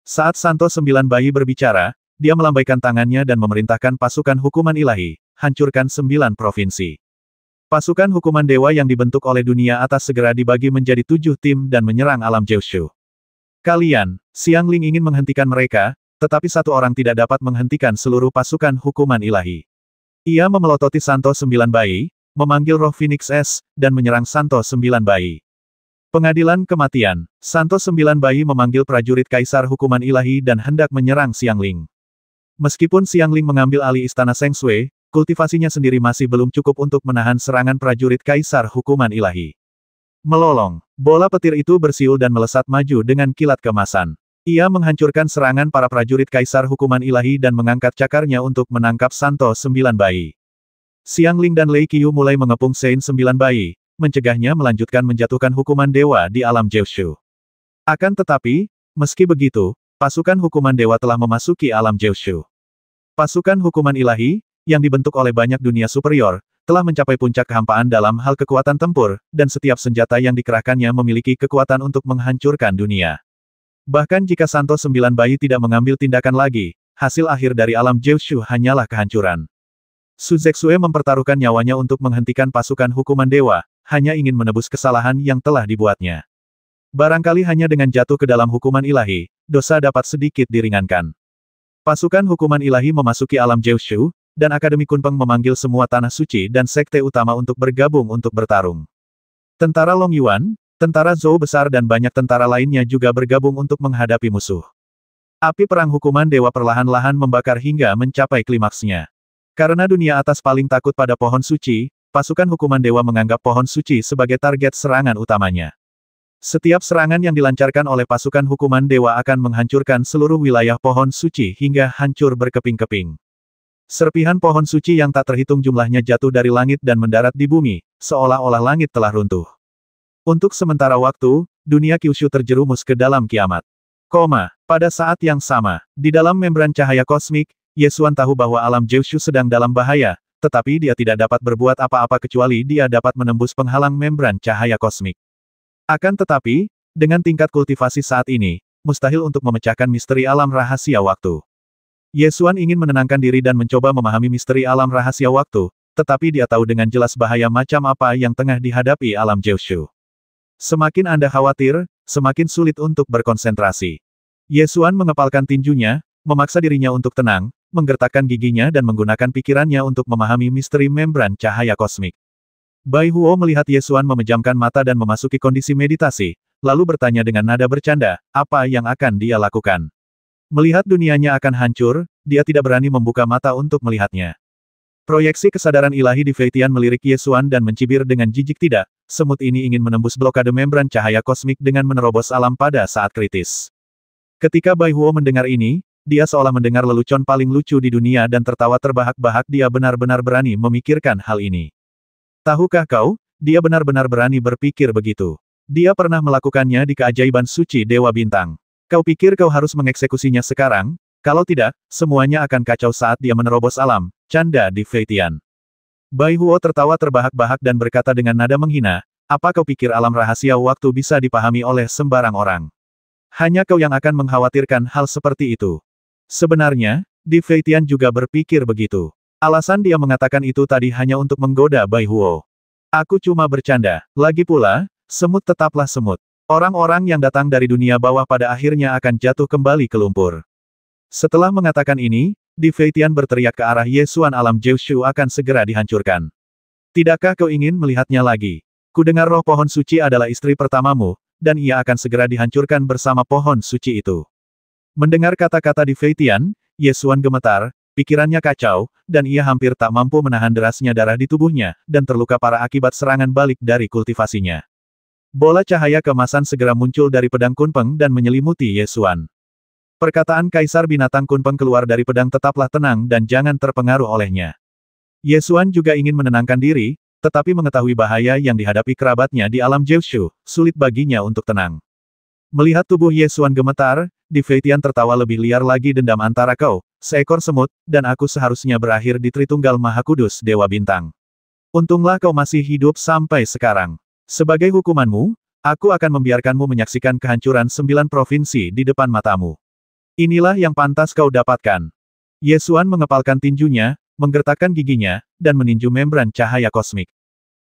Saat Santo 9 bayi berbicara, dia melambaikan tangannya dan memerintahkan pasukan hukuman ilahi, hancurkan 9 provinsi. Pasukan hukuman dewa yang dibentuk oleh dunia atas segera dibagi menjadi 7 tim dan menyerang alam Jeoshu. Kalian, Xiangling ingin menghentikan mereka, tetapi satu orang tidak dapat menghentikan seluruh pasukan hukuman ilahi. Ia memelototi Santo 9 bayi, memanggil roh Phoenix S, dan menyerang Santo 9 bayi. Pengadilan kematian. Santo 9 bayi memanggil prajurit kaisar hukuman ilahi dan hendak menyerang Xiangling. Meskipun Xiangling mengambil alih istana Sengshui, kultivasinya sendiri masih belum cukup untuk menahan serangan prajurit kaisar hukuman ilahi. Melolong. Bola petir itu bersiul dan melesat maju dengan kilat keemasan. Ia menghancurkan serangan para prajurit kaisar hukuman ilahi dan mengangkat cakarnya untuk menangkap Santo 9 bayi. Xiangling dan Lei Qiu mulai mengepung Sein 9 bayi, mencegahnya melanjutkan menjatuhkan hukuman dewa di alam Jeoshu. Akan tetapi, meski begitu, pasukan hukuman dewa telah memasuki alam Jeoshu. Pasukan hukuman ilahi, yang dibentuk oleh banyak dunia superior, telah mencapai puncak kehampaan dalam hal kekuatan tempur, dan setiap senjata yang dikerahkannya memiliki kekuatan untuk menghancurkan dunia. Bahkan jika Santo 9 bayi tidak mengambil tindakan lagi, hasil akhir dari alam Jeoshu hanyalah kehancuran. Suzexue mempertaruhkan nyawanya untuk menghentikan pasukan hukuman dewa, hanya ingin menebus kesalahan yang telah dibuatnya. Barangkali hanya dengan jatuh ke dalam hukuman ilahi, dosa dapat sedikit diringankan. Pasukan hukuman ilahi memasuki alam Jeoshu, dan Akademi Kunpeng memanggil semua tanah suci dan sekte utama untuk bergabung untuk bertarung. Tentara Long Yuan, tentara Zhou besar dan banyak tentara lainnya juga bergabung untuk menghadapi musuh. Api perang hukuman dewa perlahan-lahan membakar hingga mencapai klimaksnya. Karena dunia atas paling takut pada pohon suci, pasukan hukuman dewa menganggap pohon suci sebagai target serangan utamanya. Setiap serangan yang dilancarkan oleh pasukan hukuman dewa akan menghancurkan seluruh wilayah pohon suci hingga hancur berkeping-keping. Serpihan pohon suci yang tak terhitung jumlahnya jatuh dari langit dan mendarat di bumi, seolah-olah langit telah runtuh. Untuk sementara waktu, dunia Kyushu terjerumus ke dalam kiamat. Pada saat yang sama, di dalam membran cahaya kosmik, Yesuan tahu bahwa alam Jeoshu sedang dalam bahaya, tetapi dia tidak dapat berbuat apa-apa kecuali dia dapat menembus penghalang membran cahaya kosmik. Akan tetapi, dengan tingkat kultivasi saat ini, mustahil untuk memecahkan misteri alam rahasia waktu. Yesuan ingin menenangkan diri dan mencoba memahami misteri alam rahasia waktu, tetapi dia tahu dengan jelas bahaya macam apa yang tengah dihadapi alam Jeoshu. Semakin Anda khawatir, semakin sulit untuk berkonsentrasi. Yesuan mengepalkan tinjunya, memaksa dirinya untuk tenang, menggertakkan giginya dan menggunakan pikirannya untuk memahami misteri membran cahaya kosmik. Bai Huo melihat Yesuan memejamkan mata dan memasuki kondisi meditasi, lalu bertanya dengan nada bercanda, apa yang akan dia lakukan? Melihat dunianya akan hancur, dia tidak berani membuka mata untuk melihatnya. Proyeksi kesadaran ilahi di Fei Tian melirik Ye Xuan dan mencibir dengan jijik. Tidak, semut ini ingin menembus blokade membran cahaya kosmik dengan menerobos alam pada saat kritis. Ketika Bai Huo mendengar ini, dia seolah mendengar lelucon paling lucu di dunia dan tertawa terbahak-bahak. Dia benar-benar berani memikirkan hal ini. Tahukah kau, dia benar-benar berani berpikir begitu. Dia pernah melakukannya di keajaiban suci Dewa Bintang. Kau pikir kau harus mengeksekusinya sekarang? Kalau tidak, semuanya akan kacau saat dia menerobos alam, canda di Fei Tian. Bai Huo tertawa terbahak-bahak dan berkata dengan nada menghina, apa kau pikir alam rahasia waktu bisa dipahami oleh sembarang orang? Hanya kau yang akan mengkhawatirkan hal seperti itu. Sebenarnya, di Fei Tian juga berpikir begitu. Alasan dia mengatakan itu tadi hanya untuk menggoda Bai Huo. Aku cuma bercanda. Lagi pula, semut tetaplah semut. Orang-orang yang datang dari dunia bawah pada akhirnya akan jatuh kembali ke lumpur. Setelah mengatakan ini, Di Fei Tian berteriak ke arah Ye Xuan alam Jiushu akan segera dihancurkan. Tidakkah kau ingin melihatnya lagi? Kudengar roh pohon suci adalah istri pertamamu, dan ia akan segera dihancurkan bersama pohon suci itu. Mendengar kata-kata Di Fei Tian, Ye Xuan gemetar, pikirannya kacau, dan ia hampir tak mampu menahan derasnya darah di tubuhnya, dan terluka parah akibat serangan balik dari kultivasinya. Bola cahaya keemasan segera muncul dari pedang Kunpeng dan menyelimuti Ye Xuan. Perkataan Kaisar Binatang Kunpeng keluar dari pedang tetaplah tenang dan jangan terpengaruh olehnya. Ye Xuan juga ingin menenangkan diri, tetapi mengetahui bahaya yang dihadapi kerabatnya di alam Jiushu, sulit baginya untuk tenang. Melihat tubuh Ye Xuan gemetar, Di Fei Tian tertawa lebih liar lagi. Dendam antara kau, seekor semut, dan aku seharusnya berakhir di Tritunggal Maha Kudus Dewa Bintang. Untunglah kau masih hidup sampai sekarang. Sebagai hukumanmu, aku akan membiarkanmu menyaksikan kehancuran 9 provinsi di depan matamu. Inilah yang pantas kau dapatkan. Ye Xuan mengepalkan tinjunya, menggertakkan giginya, dan meninju membran cahaya kosmik.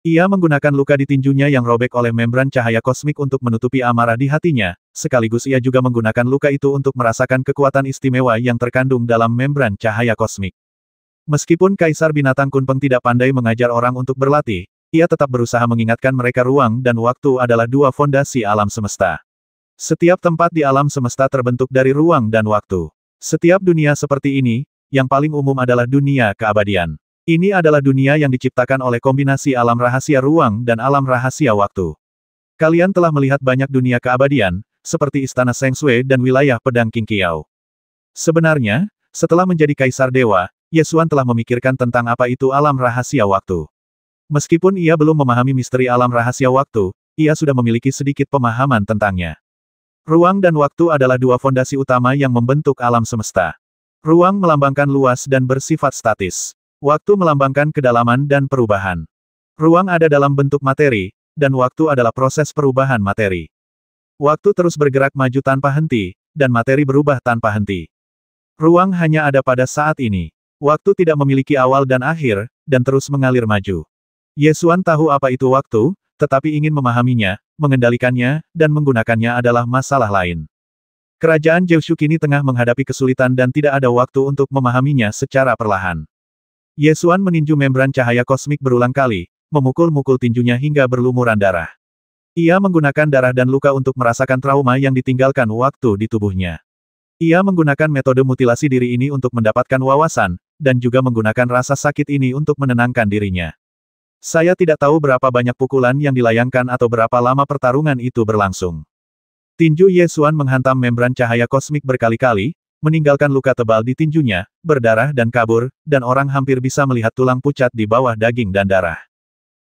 Ia menggunakan luka di tinjunya yang robek oleh membran cahaya kosmik untuk menutupi amarah di hatinya, sekaligus ia juga menggunakan luka itu untuk merasakan kekuatan istimewa yang terkandung dalam membran cahaya kosmik. Meskipun Kaisar Binatang Kunpeng tidak pandai mengajar orang untuk berlatih, ia tetap berusaha mengingatkan mereka ruang dan waktu adalah dua fondasi alam semesta. Setiap tempat di alam semesta terbentuk dari ruang dan waktu. Setiap dunia seperti ini, yang paling umum adalah dunia keabadian. Ini adalah dunia yang diciptakan oleh kombinasi alam rahasia ruang dan alam rahasia waktu. Kalian telah melihat banyak dunia keabadian, seperti Istana Sheng Sui dan wilayah Pedang Qingqiao. Sebenarnya, setelah menjadi Kaisar Dewa, Ye Xuan telah memikirkan tentang apa itu alam rahasia waktu. Meskipun ia belum memahami misteri alam rahasia waktu, ia sudah memiliki sedikit pemahaman tentangnya. Ruang dan waktu adalah dua fondasi utama yang membentuk alam semesta. Ruang melambangkan luas dan bersifat statis. Waktu melambangkan kedalaman dan perubahan. Ruang ada dalam bentuk materi, dan waktu adalah proses perubahan materi. Waktu terus bergerak maju tanpa henti, dan materi berubah tanpa henti. Ruang hanya ada pada saat ini. Waktu tidak memiliki awal dan akhir, dan terus mengalir maju. Ye Xuan tahu apa itu waktu, tetapi ingin memahaminya, mengendalikannya, dan menggunakannya adalah masalah lain. Kerajaan Jiushu kini tengah menghadapi kesulitan dan tidak ada waktu untuk memahaminya secara perlahan. Ye Xuan meninju membran cahaya kosmik berulang kali, memukul-mukul tinjunya hingga berlumuran darah. Ia menggunakan darah dan luka untuk merasakan trauma yang ditinggalkan waktu di tubuhnya. Ia menggunakan metode mutilasi diri ini untuk mendapatkan wawasan, dan juga menggunakan rasa sakit ini untuk menenangkan dirinya. Saya tidak tahu berapa banyak pukulan yang dilayangkan atau berapa lama pertarungan itu berlangsung. Tinju Ye Xuan menghantam membran cahaya kosmik berkali-kali, meninggalkan luka tebal di tinjunya, berdarah dan kabur, dan orang hampir bisa melihat tulang pucat di bawah daging dan darah.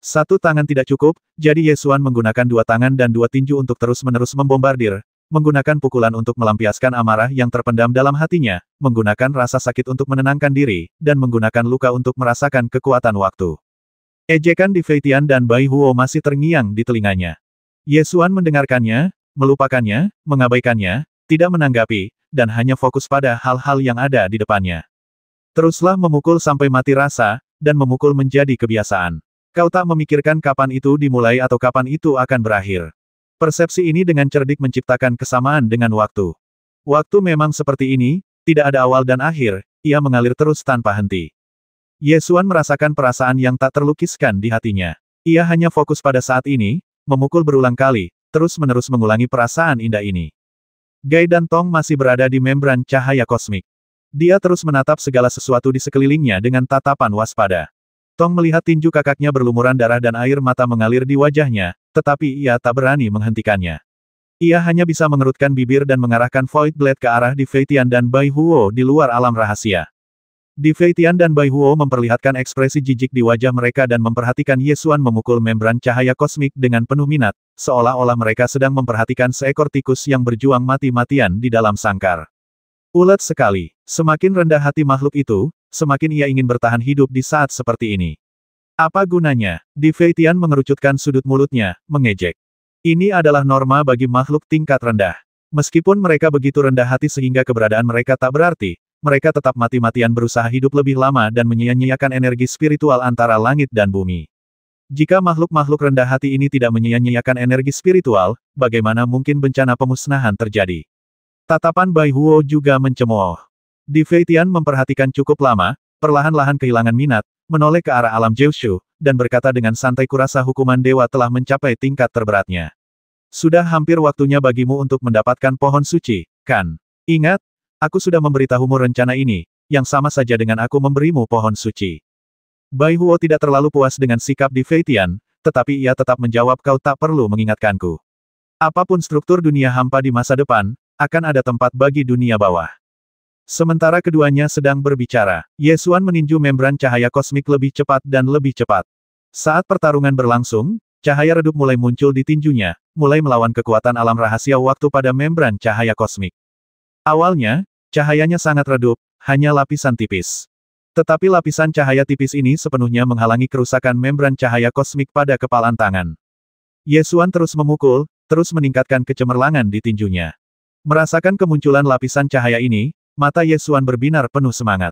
Satu tangan tidak cukup, jadi Ye Xuan menggunakan dua tangan dan dua tinju untuk terus-menerus membombardir, menggunakan pukulan untuk melampiaskan amarah yang terpendam dalam hatinya, menggunakan rasa sakit untuk menenangkan diri, dan menggunakan luka untuk merasakan kekuatan waktu. Ejekan Di Fei Tian dan Bai Huo masih terngiang di telinganya. Ye Xuan mendengarkannya, melupakannya, mengabaikannya, tidak menanggapi, dan hanya fokus pada hal-hal yang ada di depannya. Teruslah memukul sampai mati rasa, dan memukul menjadi kebiasaan. Kau tak memikirkan kapan itu dimulai atau kapan itu akan berakhir. Persepsi ini dengan cerdik menciptakan kesamaan dengan waktu. Waktu memang seperti ini, tidak ada awal dan akhir, ia mengalir terus tanpa henti. Ye Xuan merasakan perasaan yang tak terlukiskan di hatinya. Ia hanya fokus pada saat ini, memukul berulang kali, terus-menerus mengulangi perasaan indah ini. Gai dan Tong masih berada di membran cahaya kosmik. Dia terus menatap segala sesuatu di sekelilingnya dengan tatapan waspada. Tong melihat tinju kakaknya berlumuran darah dan air mata mengalir di wajahnya, tetapi ia tak berani menghentikannya. Ia hanya bisa mengerutkan bibir dan mengarahkan Void Blade ke arah Di Feitian dan Bai Huo di luar alam rahasia. Di Feitian dan Bai Huo memperlihatkan ekspresi jijik di wajah mereka dan memperhatikan Ye Xuan memukul membran cahaya kosmik dengan penuh minat, seolah-olah mereka sedang memperhatikan seekor tikus yang berjuang mati-matian di dalam sangkar. Ulet sekali. Semakin rendah hati makhluk itu, semakin ia ingin bertahan hidup di saat seperti ini. Apa gunanya? Di Feitian mengerucutkan sudut mulutnya, mengejek. Ini adalah norma bagi makhluk tingkat rendah. Meskipun mereka begitu rendah hati sehingga keberadaan mereka tak berarti, mereka tetap mati-matian berusaha hidup lebih lama dan menyia-nyiakan energi spiritual antara langit dan bumi. Jika makhluk-makhluk rendah hati ini tidak menyia-nyiakan energi spiritual, bagaimana mungkin bencana pemusnahan terjadi? Tatapan Bai Huo juga mencemooh. Di Feitian memperhatikan cukup lama, perlahan-lahan kehilangan minat, menoleh ke arah alam Jiushu, dan berkata dengan santai, kurasa hukuman dewa telah mencapai tingkat terberatnya. Sudah hampir waktunya bagimu untuk mendapatkan pohon suci, kan? Ingat, aku sudah memberitahumu rencana ini, yang sama saja dengan aku memberimu pohon suci. Bai Huo tidak terlalu puas dengan sikap Di Feitian, tetapi ia tetap menjawab, kau tak perlu mengingatkanku. Apapun struktur dunia hampa di masa depan, akan ada tempat bagi dunia bawah. Sementara keduanya sedang berbicara, Ye Xuan meninju membran cahaya kosmik lebih cepat dan lebih cepat. Saat pertarungan berlangsung, cahaya redup mulai muncul di tinjunya, mulai melawan kekuatan alam rahasia waktu pada membran cahaya kosmik. Awalnya, cahayanya sangat redup, hanya lapisan tipis. Tetapi lapisan cahaya tipis ini sepenuhnya menghalangi kerusakan membran cahaya kosmik pada kepalan tangan. Ye Xuan terus memukul, terus meningkatkan kecemerlangan di tinjunya. Merasakan kemunculan lapisan cahaya ini, mata Ye Xuan berbinar penuh semangat.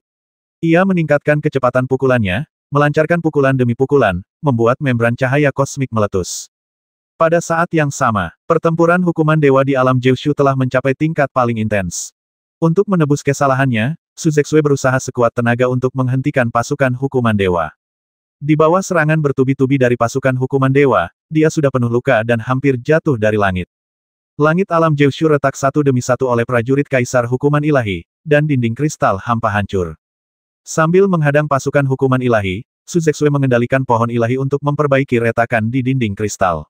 Ia meningkatkan kecepatan pukulannya, melancarkan pukulan demi pukulan, membuat membran cahaya kosmik meletus. Pada saat yang sama, pertempuran hukuman dewa di alam Jiushu telah mencapai tingkat paling intens. Untuk menebus kesalahannya, Su Zexue berusaha sekuat tenaga untuk menghentikan pasukan hukuman dewa. Di bawah serangan bertubi-tubi dari pasukan hukuman dewa, dia sudah penuh luka dan hampir jatuh dari langit. Langit alam Jiushu retak satu demi satu oleh prajurit kaisar hukuman ilahi, dan dinding kristal hampa hancur. Sambil menghadang pasukan hukuman ilahi, Su Zexue mengendalikan pohon ilahi untuk memperbaiki retakan di dinding kristal.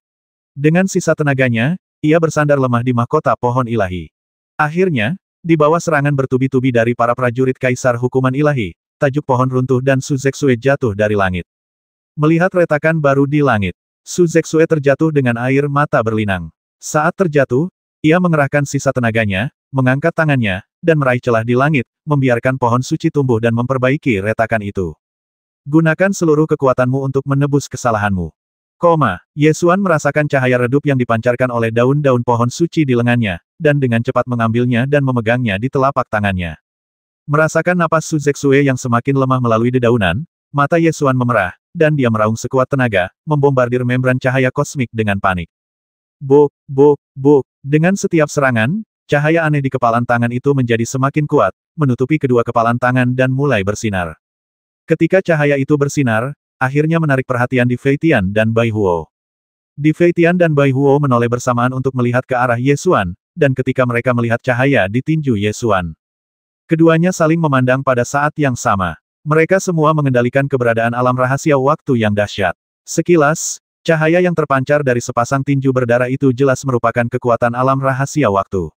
Dengan sisa tenaganya, ia bersandar lemah di mahkota pohon ilahi. Akhirnya, di bawah serangan bertubi-tubi dari para prajurit kaisar hukuman ilahi, tajuk pohon runtuh dan Su Zexue jatuh dari langit. Melihat retakan baru di langit, Su Zexue terjatuh dengan air mata berlinang. Saat terjatuh, ia mengerahkan sisa tenaganya, mengangkat tangannya, dan meraih celah di langit, membiarkan pohon suci tumbuh dan memperbaiki retakan itu. Gunakan seluruh kekuatanmu untuk menebus kesalahanmu. Ye Xuan merasakan cahaya redup yang dipancarkan oleh daun-daun pohon suci di lengannya, dan dengan cepat mengambilnya dan memegangnya di telapak tangannya. Merasakan napas Su Zexue yang semakin lemah melalui dedaunan, mata Ye Xuan memerah, dan dia meraung sekuat tenaga, membombardir membran cahaya kosmik dengan panik. Buk, buk, buk. Dengan setiap serangan, cahaya aneh di kepalan tangan itu menjadi semakin kuat, menutupi kedua kepalan tangan dan mulai bersinar. Ketika cahaya itu bersinar, akhirnya menarik perhatian Di Feitian dan Bai Huo. Di Feitian dan Bai Huo menoleh bersamaan untuk melihat ke arah Ye Xuan, dan ketika mereka melihat cahaya di tinju Ye Xuan, keduanya saling memandang pada saat yang sama. Mereka semua mengendalikan keberadaan alam rahasia waktu yang dahsyat. Sekilas, cahaya yang terpancar dari sepasang tinju berdarah itu jelas merupakan kekuatan alam rahasia waktu.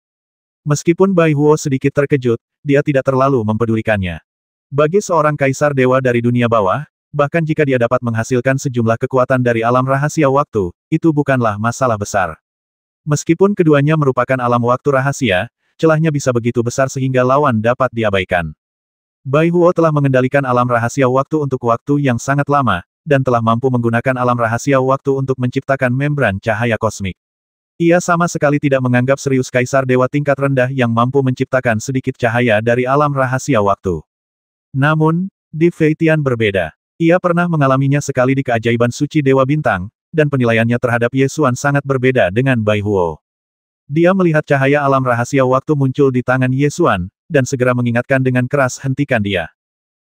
Meskipun Bai Huo sedikit terkejut, dia tidak terlalu mempedulikannya. Bagi seorang kaisar dewa dari dunia bawah, bahkan jika dia dapat menghasilkan sejumlah kekuatan dari alam rahasia waktu, itu bukanlah masalah besar. Meskipun keduanya merupakan alam waktu rahasia, celahnya bisa begitu besar sehingga lawan dapat diabaikan. Bai Huo telah mengendalikan alam rahasia waktu untuk waktu yang sangat lama, dan telah mampu menggunakan alam rahasia waktu untuk menciptakan membran cahaya kosmik. Ia sama sekali tidak menganggap serius kaisar dewa tingkat rendah yang mampu menciptakan sedikit cahaya dari alam rahasia waktu. Namun, Di Feitian berbeda. Ia pernah mengalaminya sekali di keajaiban suci Dewa Bintang, dan penilaiannya terhadap Ye Xuan sangat berbeda dengan Bai Huo. Dia melihat cahaya alam rahasia waktu muncul di tangan Ye Xuan, dan segera mengingatkan dengan keras, hentikan dia.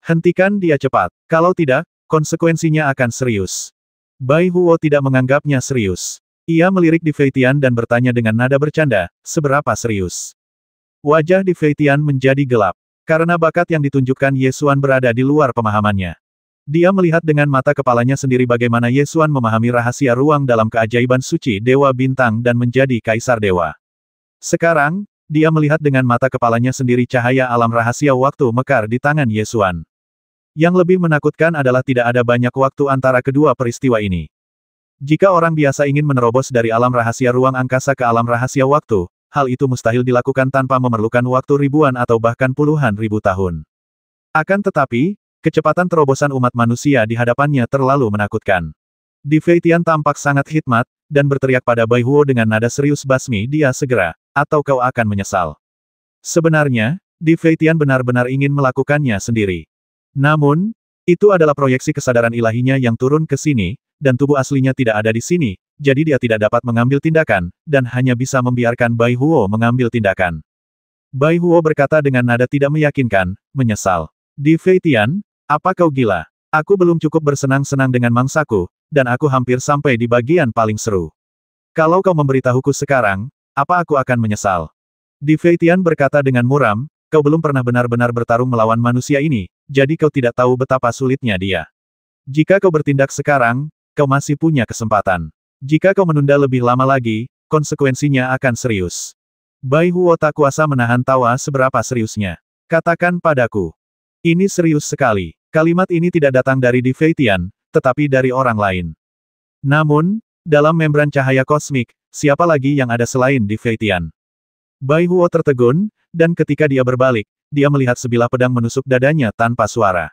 Hentikan dia cepat, kalau tidak, konsekuensinya akan serius. Bai Huo tidak menganggapnya serius. Ia melirik Di Feitian dan bertanya dengan nada bercanda, seberapa serius? Wajah Di Feitian menjadi gelap. Karena bakat yang ditunjukkan Ye Xuan berada di luar pemahamannya. Dia melihat dengan mata kepalanya sendiri bagaimana Ye Xuan memahami rahasia ruang dalam keajaiban suci Dewa Bintang dan menjadi Kaisar Dewa. Sekarang, dia melihat dengan mata kepalanya sendiri cahaya alam rahasia waktu mekar di tangan Ye Xuan. Yang lebih menakutkan adalah tidak ada banyak waktu antara kedua peristiwa ini. Jika orang biasa ingin menerobos dari alam rahasia ruang angkasa ke alam rahasia waktu, hal itu mustahil dilakukan tanpa memerlukan waktu ribuan atau bahkan puluhan ribu tahun. Akan tetapi, kecepatan terobosan umat manusia di hadapannya terlalu menakutkan. Di Fei Tian tampak sangat hikmat, dan berteriak pada Bai Huo dengan nada serius basmi dia segera, atau kau akan menyesal. Sebenarnya, Di Fei Tian benar-benar ingin melakukannya sendiri. Namun, itu adalah proyeksi kesadaran ilahinya yang turun ke sini, dan tubuh aslinya tidak ada di sini, jadi dia tidak dapat mengambil tindakan, dan hanya bisa membiarkan Bai Huo mengambil tindakan. Bai Huo berkata dengan nada tidak meyakinkan, menyesal. Di Fei Tian, apa kau gila? Aku belum cukup bersenang-senang dengan mangsaku, dan aku hampir sampai di bagian paling seru. Kalau kau memberitahuku sekarang, apa aku akan menyesal? Di Fei Tian berkata dengan muram, kau belum pernah benar-benar bertarung melawan manusia ini, jadi kau tidak tahu betapa sulitnya dia. Jika kau bertindak sekarang, kau masih punya kesempatan. Jika kau menunda lebih lama lagi, konsekuensinya akan serius. Bai Huo tak kuasa menahan tawa seberapa seriusnya. Katakan padaku. Ini serius sekali. Kalimat ini tidak datang dari Di Fei Tian, tetapi dari orang lain. Namun, dalam membran cahaya kosmik, siapa lagi yang ada selain Di Fei Tian? Bai Huo tertegun, dan ketika dia berbalik, dia melihat sebilah pedang menusuk dadanya tanpa suara.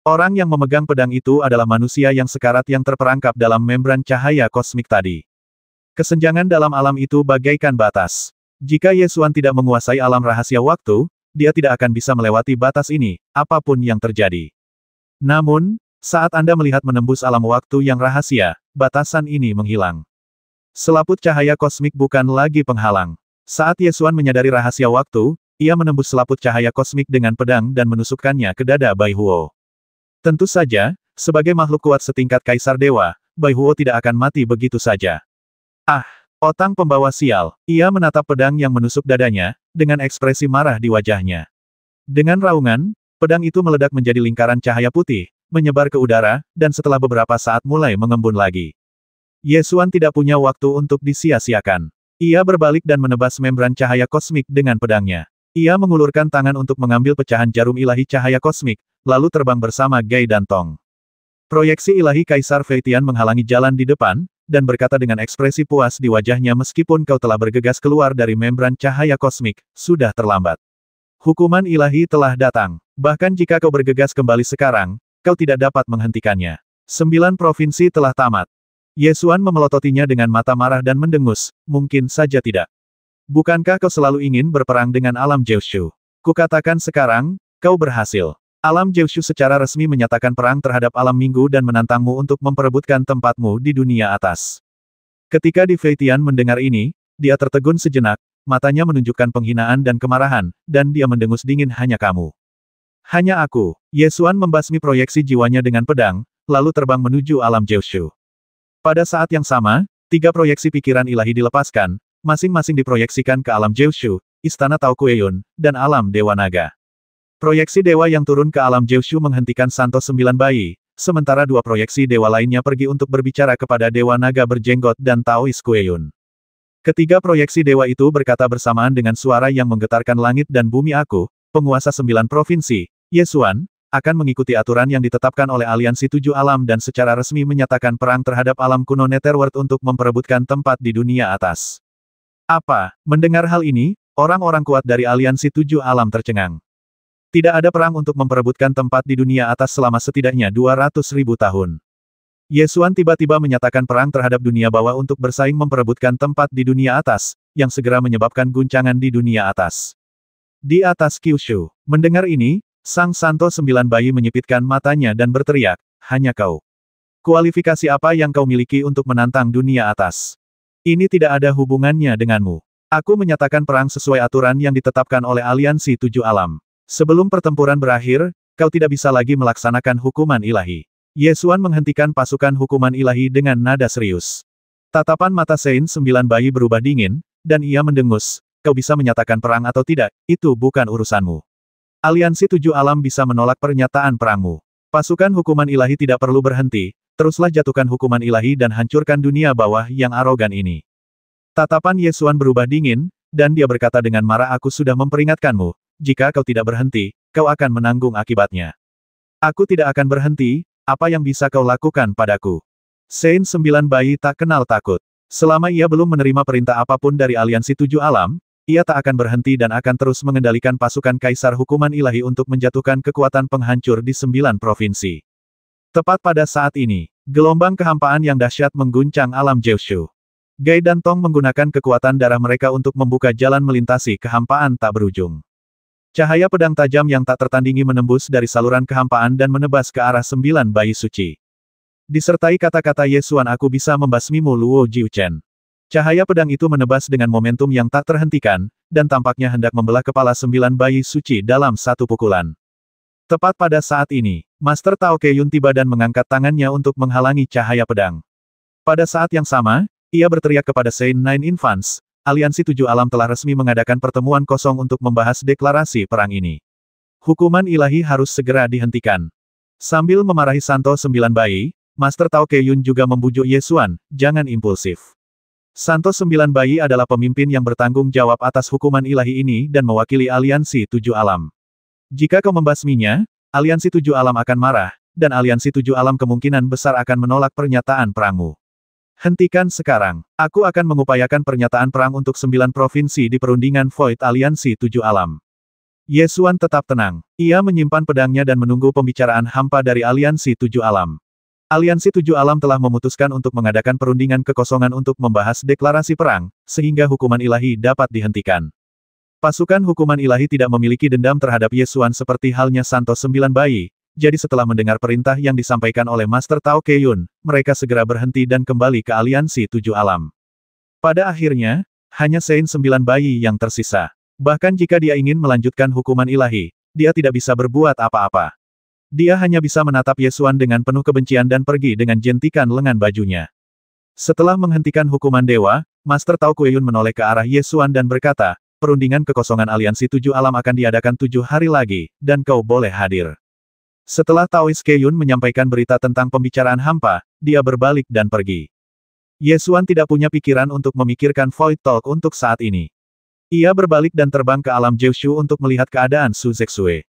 Orang yang memegang pedang itu adalah manusia yang sekarat yang terperangkap dalam membran cahaya kosmik tadi. Kesenjangan dalam alam itu bagaikan batas. Jika Ye Xuan tidak menguasai alam rahasia waktu, dia tidak akan bisa melewati batas ini, apapun yang terjadi. Namun, saat Anda melihat menembus alam waktu yang rahasia, batasan ini menghilang. Selaput cahaya kosmik bukan lagi penghalang. Saat Ye Xuan menyadari rahasia waktu, ia menembus selaput cahaya kosmik dengan pedang dan menusukkannya ke dada Bai Huo. Tentu saja, sebagai makhluk kuat setingkat Kaisar Dewa, Bai Huo tidak akan mati begitu saja. Ah! Otang pembawa sial, ia menatap pedang yang menusuk dadanya, dengan ekspresi marah di wajahnya. Dengan raungan, pedang itu meledak menjadi lingkaran cahaya putih, menyebar ke udara, dan setelah beberapa saat mulai mengembun lagi. Ye Xuan tidak punya waktu untuk disia-siakan. Ia berbalik dan menebas membran cahaya kosmik dengan pedangnya. Ia mengulurkan tangan untuk mengambil pecahan jarum ilahi cahaya kosmik, lalu terbang bersama Gai dan Tong. Proyeksi ilahi Kaisar Fei Tian menghalangi jalan di depan, dan berkata dengan ekspresi puas di wajahnya meskipun kau telah bergegas keluar dari membran cahaya kosmik, sudah terlambat. Hukuman ilahi telah datang. Bahkan jika kau bergegas kembali sekarang, kau tidak dapat menghentikannya. 9 provinsi telah tamat. Ye Xuan memelototinya dengan mata marah dan mendengus, mungkin saja tidak. Bukankah kau selalu ingin berperang dengan alam Jiushu? Kukatakan sekarang, kau berhasil. Alam Jiushu secara resmi menyatakan perang terhadap alam minggu dan menantangmu untuk memperebutkan tempatmu di dunia atas. Ketika Di Fei Tian mendengar ini, dia tertegun sejenak, matanya menunjukkan penghinaan dan kemarahan, dan dia mendengus dingin hanya kamu. Hanya aku. Ye Xuan membasmi proyeksi jiwanya dengan pedang, lalu terbang menuju alam Jiushu. Pada saat yang sama, 3 proyeksi pikiran ilahi dilepaskan, masing-masing diproyeksikan ke alam Jiushu, Istana Tao Kueyun, dan alam Dewa Naga. Proyeksi dewa yang turun ke alam Jiushu menghentikan Santo 9 bayi, sementara 2 proyeksi dewa lainnya pergi untuk berbicara kepada Dewa Naga berjenggot dan Taois Kueyun. Ketiga proyeksi dewa itu berkata bersamaan dengan suara yang menggetarkan langit dan bumi aku, penguasa 9 provinsi, Ye Xuan, akan mengikuti aturan yang ditetapkan oleh Aliansi 7 Alam dan secara resmi menyatakan perang terhadap alam kuno Netherworld untuk memperebutkan tempat di dunia atas. Apa? Mendengar hal ini, orang-orang kuat dari Aliansi 7 Alam tercengang. Tidak ada perang untuk memperebutkan tempat di dunia atas selama setidaknya 200.000 tahun. Ye Xuan tiba-tiba menyatakan perang terhadap dunia bawah untuk bersaing memperebutkan tempat di dunia atas, yang segera menyebabkan guncangan di dunia atas. Di atas Kyushu. Mendengar ini, Sang Santo 9 bayi menyipitkan matanya dan berteriak, hanya kau. Kualifikasi apa yang kau miliki untuk menantang dunia atas? Ini tidak ada hubungannya denganmu. Aku menyatakan perang sesuai aturan yang ditetapkan oleh Aliansi 7 Alam. Sebelum pertempuran berakhir, kau tidak bisa lagi melaksanakan hukuman ilahi. Ye Xuan menghentikan pasukan hukuman ilahi dengan nada serius. Tatapan mata Sein 9 bayi berubah dingin, dan ia mendengus, kau bisa menyatakan perang atau tidak, itu bukan urusanmu. Aliansi Tujuh Alam bisa menolak pernyataan perangmu. Pasukan hukuman ilahi tidak perlu berhenti, teruslah jatuhkan hukuman ilahi dan hancurkan dunia bawah yang arogan ini. Tatapan Ye Xuan berubah dingin, dan dia berkata dengan marah, aku sudah memperingatkanmu, jika kau tidak berhenti, kau akan menanggung akibatnya. Aku tidak akan berhenti, apa yang bisa kau lakukan padaku? Sein Sembilan Bayi tak kenal takut. Selama ia belum menerima perintah apapun dari Aliansi Tujuh Alam, ia tak akan berhenti dan akan terus mengendalikan pasukan Kaisar Hukuman Ilahi untuk menjatuhkan kekuatan penghancur di 9 provinsi. Tepat pada saat ini, gelombang kehampaan yang dahsyat mengguncang alam Jiushu. Gai dan Tong menggunakan kekuatan darah mereka untuk membuka jalan melintasi kehampaan tak berujung. Cahaya pedang tajam yang tak tertandingi menembus dari saluran kehampaan dan menebas ke arah 9 bayi suci. Disertai kata-kata Ye Xuan, aku bisa membasmimu Luo Jiuchen. Cahaya pedang itu menebas dengan momentum yang tak terhentikan, dan tampaknya hendak membelah kepala 9 bayi suci dalam satu pukulan. Tepat pada saat ini, Master Tao Keiyun tiba dan mengangkat tangannya untuk menghalangi cahaya pedang. Pada saat yang sama, ia berteriak kepada Saint Nine Infants, Aliansi Tujuh Alam telah resmi mengadakan pertemuan kosong untuk membahas deklarasi perang ini. Hukuman ilahi harus segera dihentikan. Sambil memarahi Santo 9 Bayi, Master Tao Keiyun juga membujuk Ye Xuan, jangan impulsif. Santo 9 Bayi adalah pemimpin yang bertanggung jawab atas hukuman ilahi ini dan mewakili Aliansi Tujuh Alam. Jika kau membasminya, Aliansi Tujuh Alam akan marah, dan Aliansi Tujuh Alam kemungkinan besar akan menolak pernyataan perangmu. Hentikan sekarang. Aku akan mengupayakan pernyataan perang untuk 9 provinsi di perundingan Void Aliansi Tujuh Alam. Ye Xuan tetap tenang. Ia menyimpan pedangnya dan menunggu pembicaraan hampa dari Aliansi Tujuh Alam. Aliansi Tujuh Alam telah memutuskan untuk mengadakan perundingan kekosongan untuk membahas deklarasi perang, sehingga hukuman ilahi dapat dihentikan. Pasukan hukuman ilahi tidak memiliki dendam terhadap Ye Xuan seperti halnya Santo 9 Bayi, jadi setelah mendengar perintah yang disampaikan oleh Master Tao Keiyun, mereka segera berhenti dan kembali ke Aliansi Tujuh Alam. Pada akhirnya, hanya Sein 9 Bayi yang tersisa. Bahkan jika dia ingin melanjutkan hukuman ilahi, dia tidak bisa berbuat apa-apa. Dia hanya bisa menatap Ye Xuan dengan penuh kebencian dan pergi dengan jentikan lengan bajunya. Setelah menghentikan hukuman dewa, Master Tao Keiyun menoleh ke arah Ye Xuan dan berkata, perundingan kekosongan Aliansi Tujuh Alam akan diadakan 7 hari lagi, dan kau boleh hadir. Setelah Taois Keiyun menyampaikan berita tentang pembicaraan hampa, dia berbalik dan pergi. Ye Xuan tidak punya pikiran untuk memikirkan Void Talk untuk saat ini. Ia berbalik dan terbang ke alam Jiushu untuk melihat keadaan Su Zexue.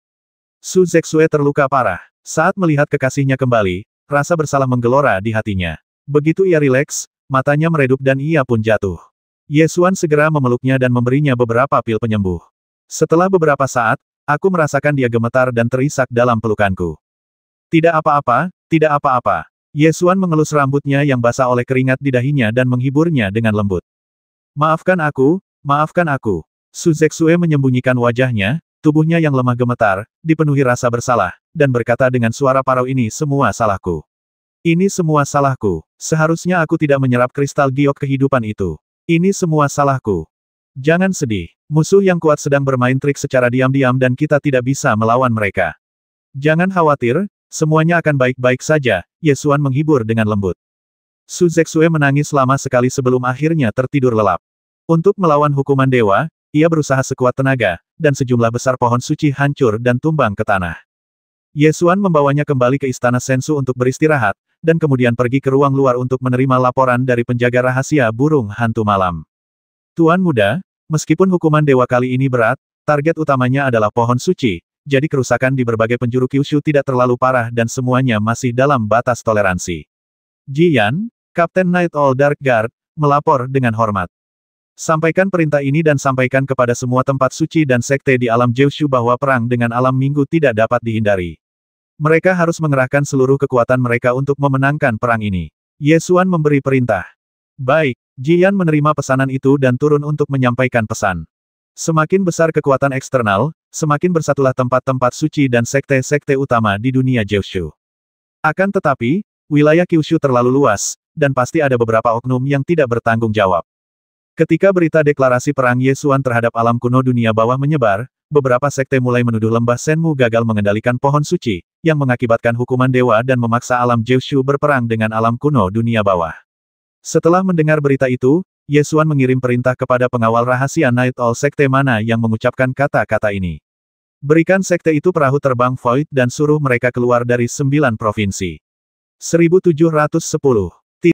Su Zexue terluka parah. Saat melihat kekasihnya kembali, rasa bersalah menggelora di hatinya. Begitu ia rileks, matanya meredup dan ia pun jatuh. Ye Xuan segera memeluknya dan memberinya beberapa pil penyembuh. Setelah beberapa saat, aku merasakan dia gemetar dan terisak dalam pelukanku. Tidak apa-apa, tidak apa-apa. Ye Xuan mengelus rambutnya yang basah oleh keringat di dahinya dan menghiburnya dengan lembut. Maafkan aku, maafkan aku. Su Zexue menyembunyikan wajahnya, tubuhnya yang lemah gemetar, dipenuhi rasa bersalah, dan berkata dengan suara parau, ini semua salahku. Ini semua salahku. Seharusnya aku tidak menyerap kristal giok kehidupan itu. Ini semua salahku. Jangan sedih. Musuh yang kuat sedang bermain trik secara diam-diam dan kita tidak bisa melawan mereka. Jangan khawatir, semuanya akan baik-baik saja, Ye Xuan menghibur dengan lembut. Su Zexue menangis lama sekali sebelum akhirnya tertidur lelap. Untuk melawan hukuman dewa, ia berusaha sekuat tenaga, dan sejumlah besar pohon suci hancur dan tumbang ke tanah. Ye Xuan membawanya kembali ke istana Sensu untuk beristirahat, dan kemudian pergi ke ruang luar untuk menerima laporan dari penjaga rahasia burung hantu malam. Tuan muda, meskipun hukuman dewa kali ini berat, target utamanya adalah pohon suci, jadi kerusakan di berbagai penjuru Kyushu tidak terlalu parah dan semuanya masih dalam batas toleransi. Jiyan, Kapten Night Owl Dark Guard, melapor dengan hormat. Sampaikan perintah ini dan sampaikan kepada semua tempat suci dan sekte di alam Jiushu bahwa perang dengan alam minggu tidak dapat dihindari. Mereka harus mengerahkan seluruh kekuatan mereka untuk memenangkan perang ini. Ye Xuan memberi perintah. Baik, Jiyan menerima pesanan itu dan turun untuk menyampaikan pesan. Semakin besar kekuatan eksternal, semakin bersatulah tempat-tempat suci dan sekte-sekte utama di dunia Jiushu. Akan tetapi, wilayah Kyushu terlalu luas, dan pasti ada beberapa oknum yang tidak bertanggung jawab. Ketika berita deklarasi perang Ye Xuan terhadap alam kuno dunia bawah menyebar, beberapa sekte mulai menuduh lembah Senmu gagal mengendalikan pohon suci, yang mengakibatkan hukuman dewa dan memaksa alam Jiushu berperang dengan alam kuno dunia bawah. Setelah mendengar berita itu, Ye Xuan mengirim perintah kepada pengawal rahasia Night Owl sekte mana yang mengucapkan kata-kata ini. Berikan sekte itu perahu terbang Void dan suruh mereka keluar dari 9 provinsi. 1710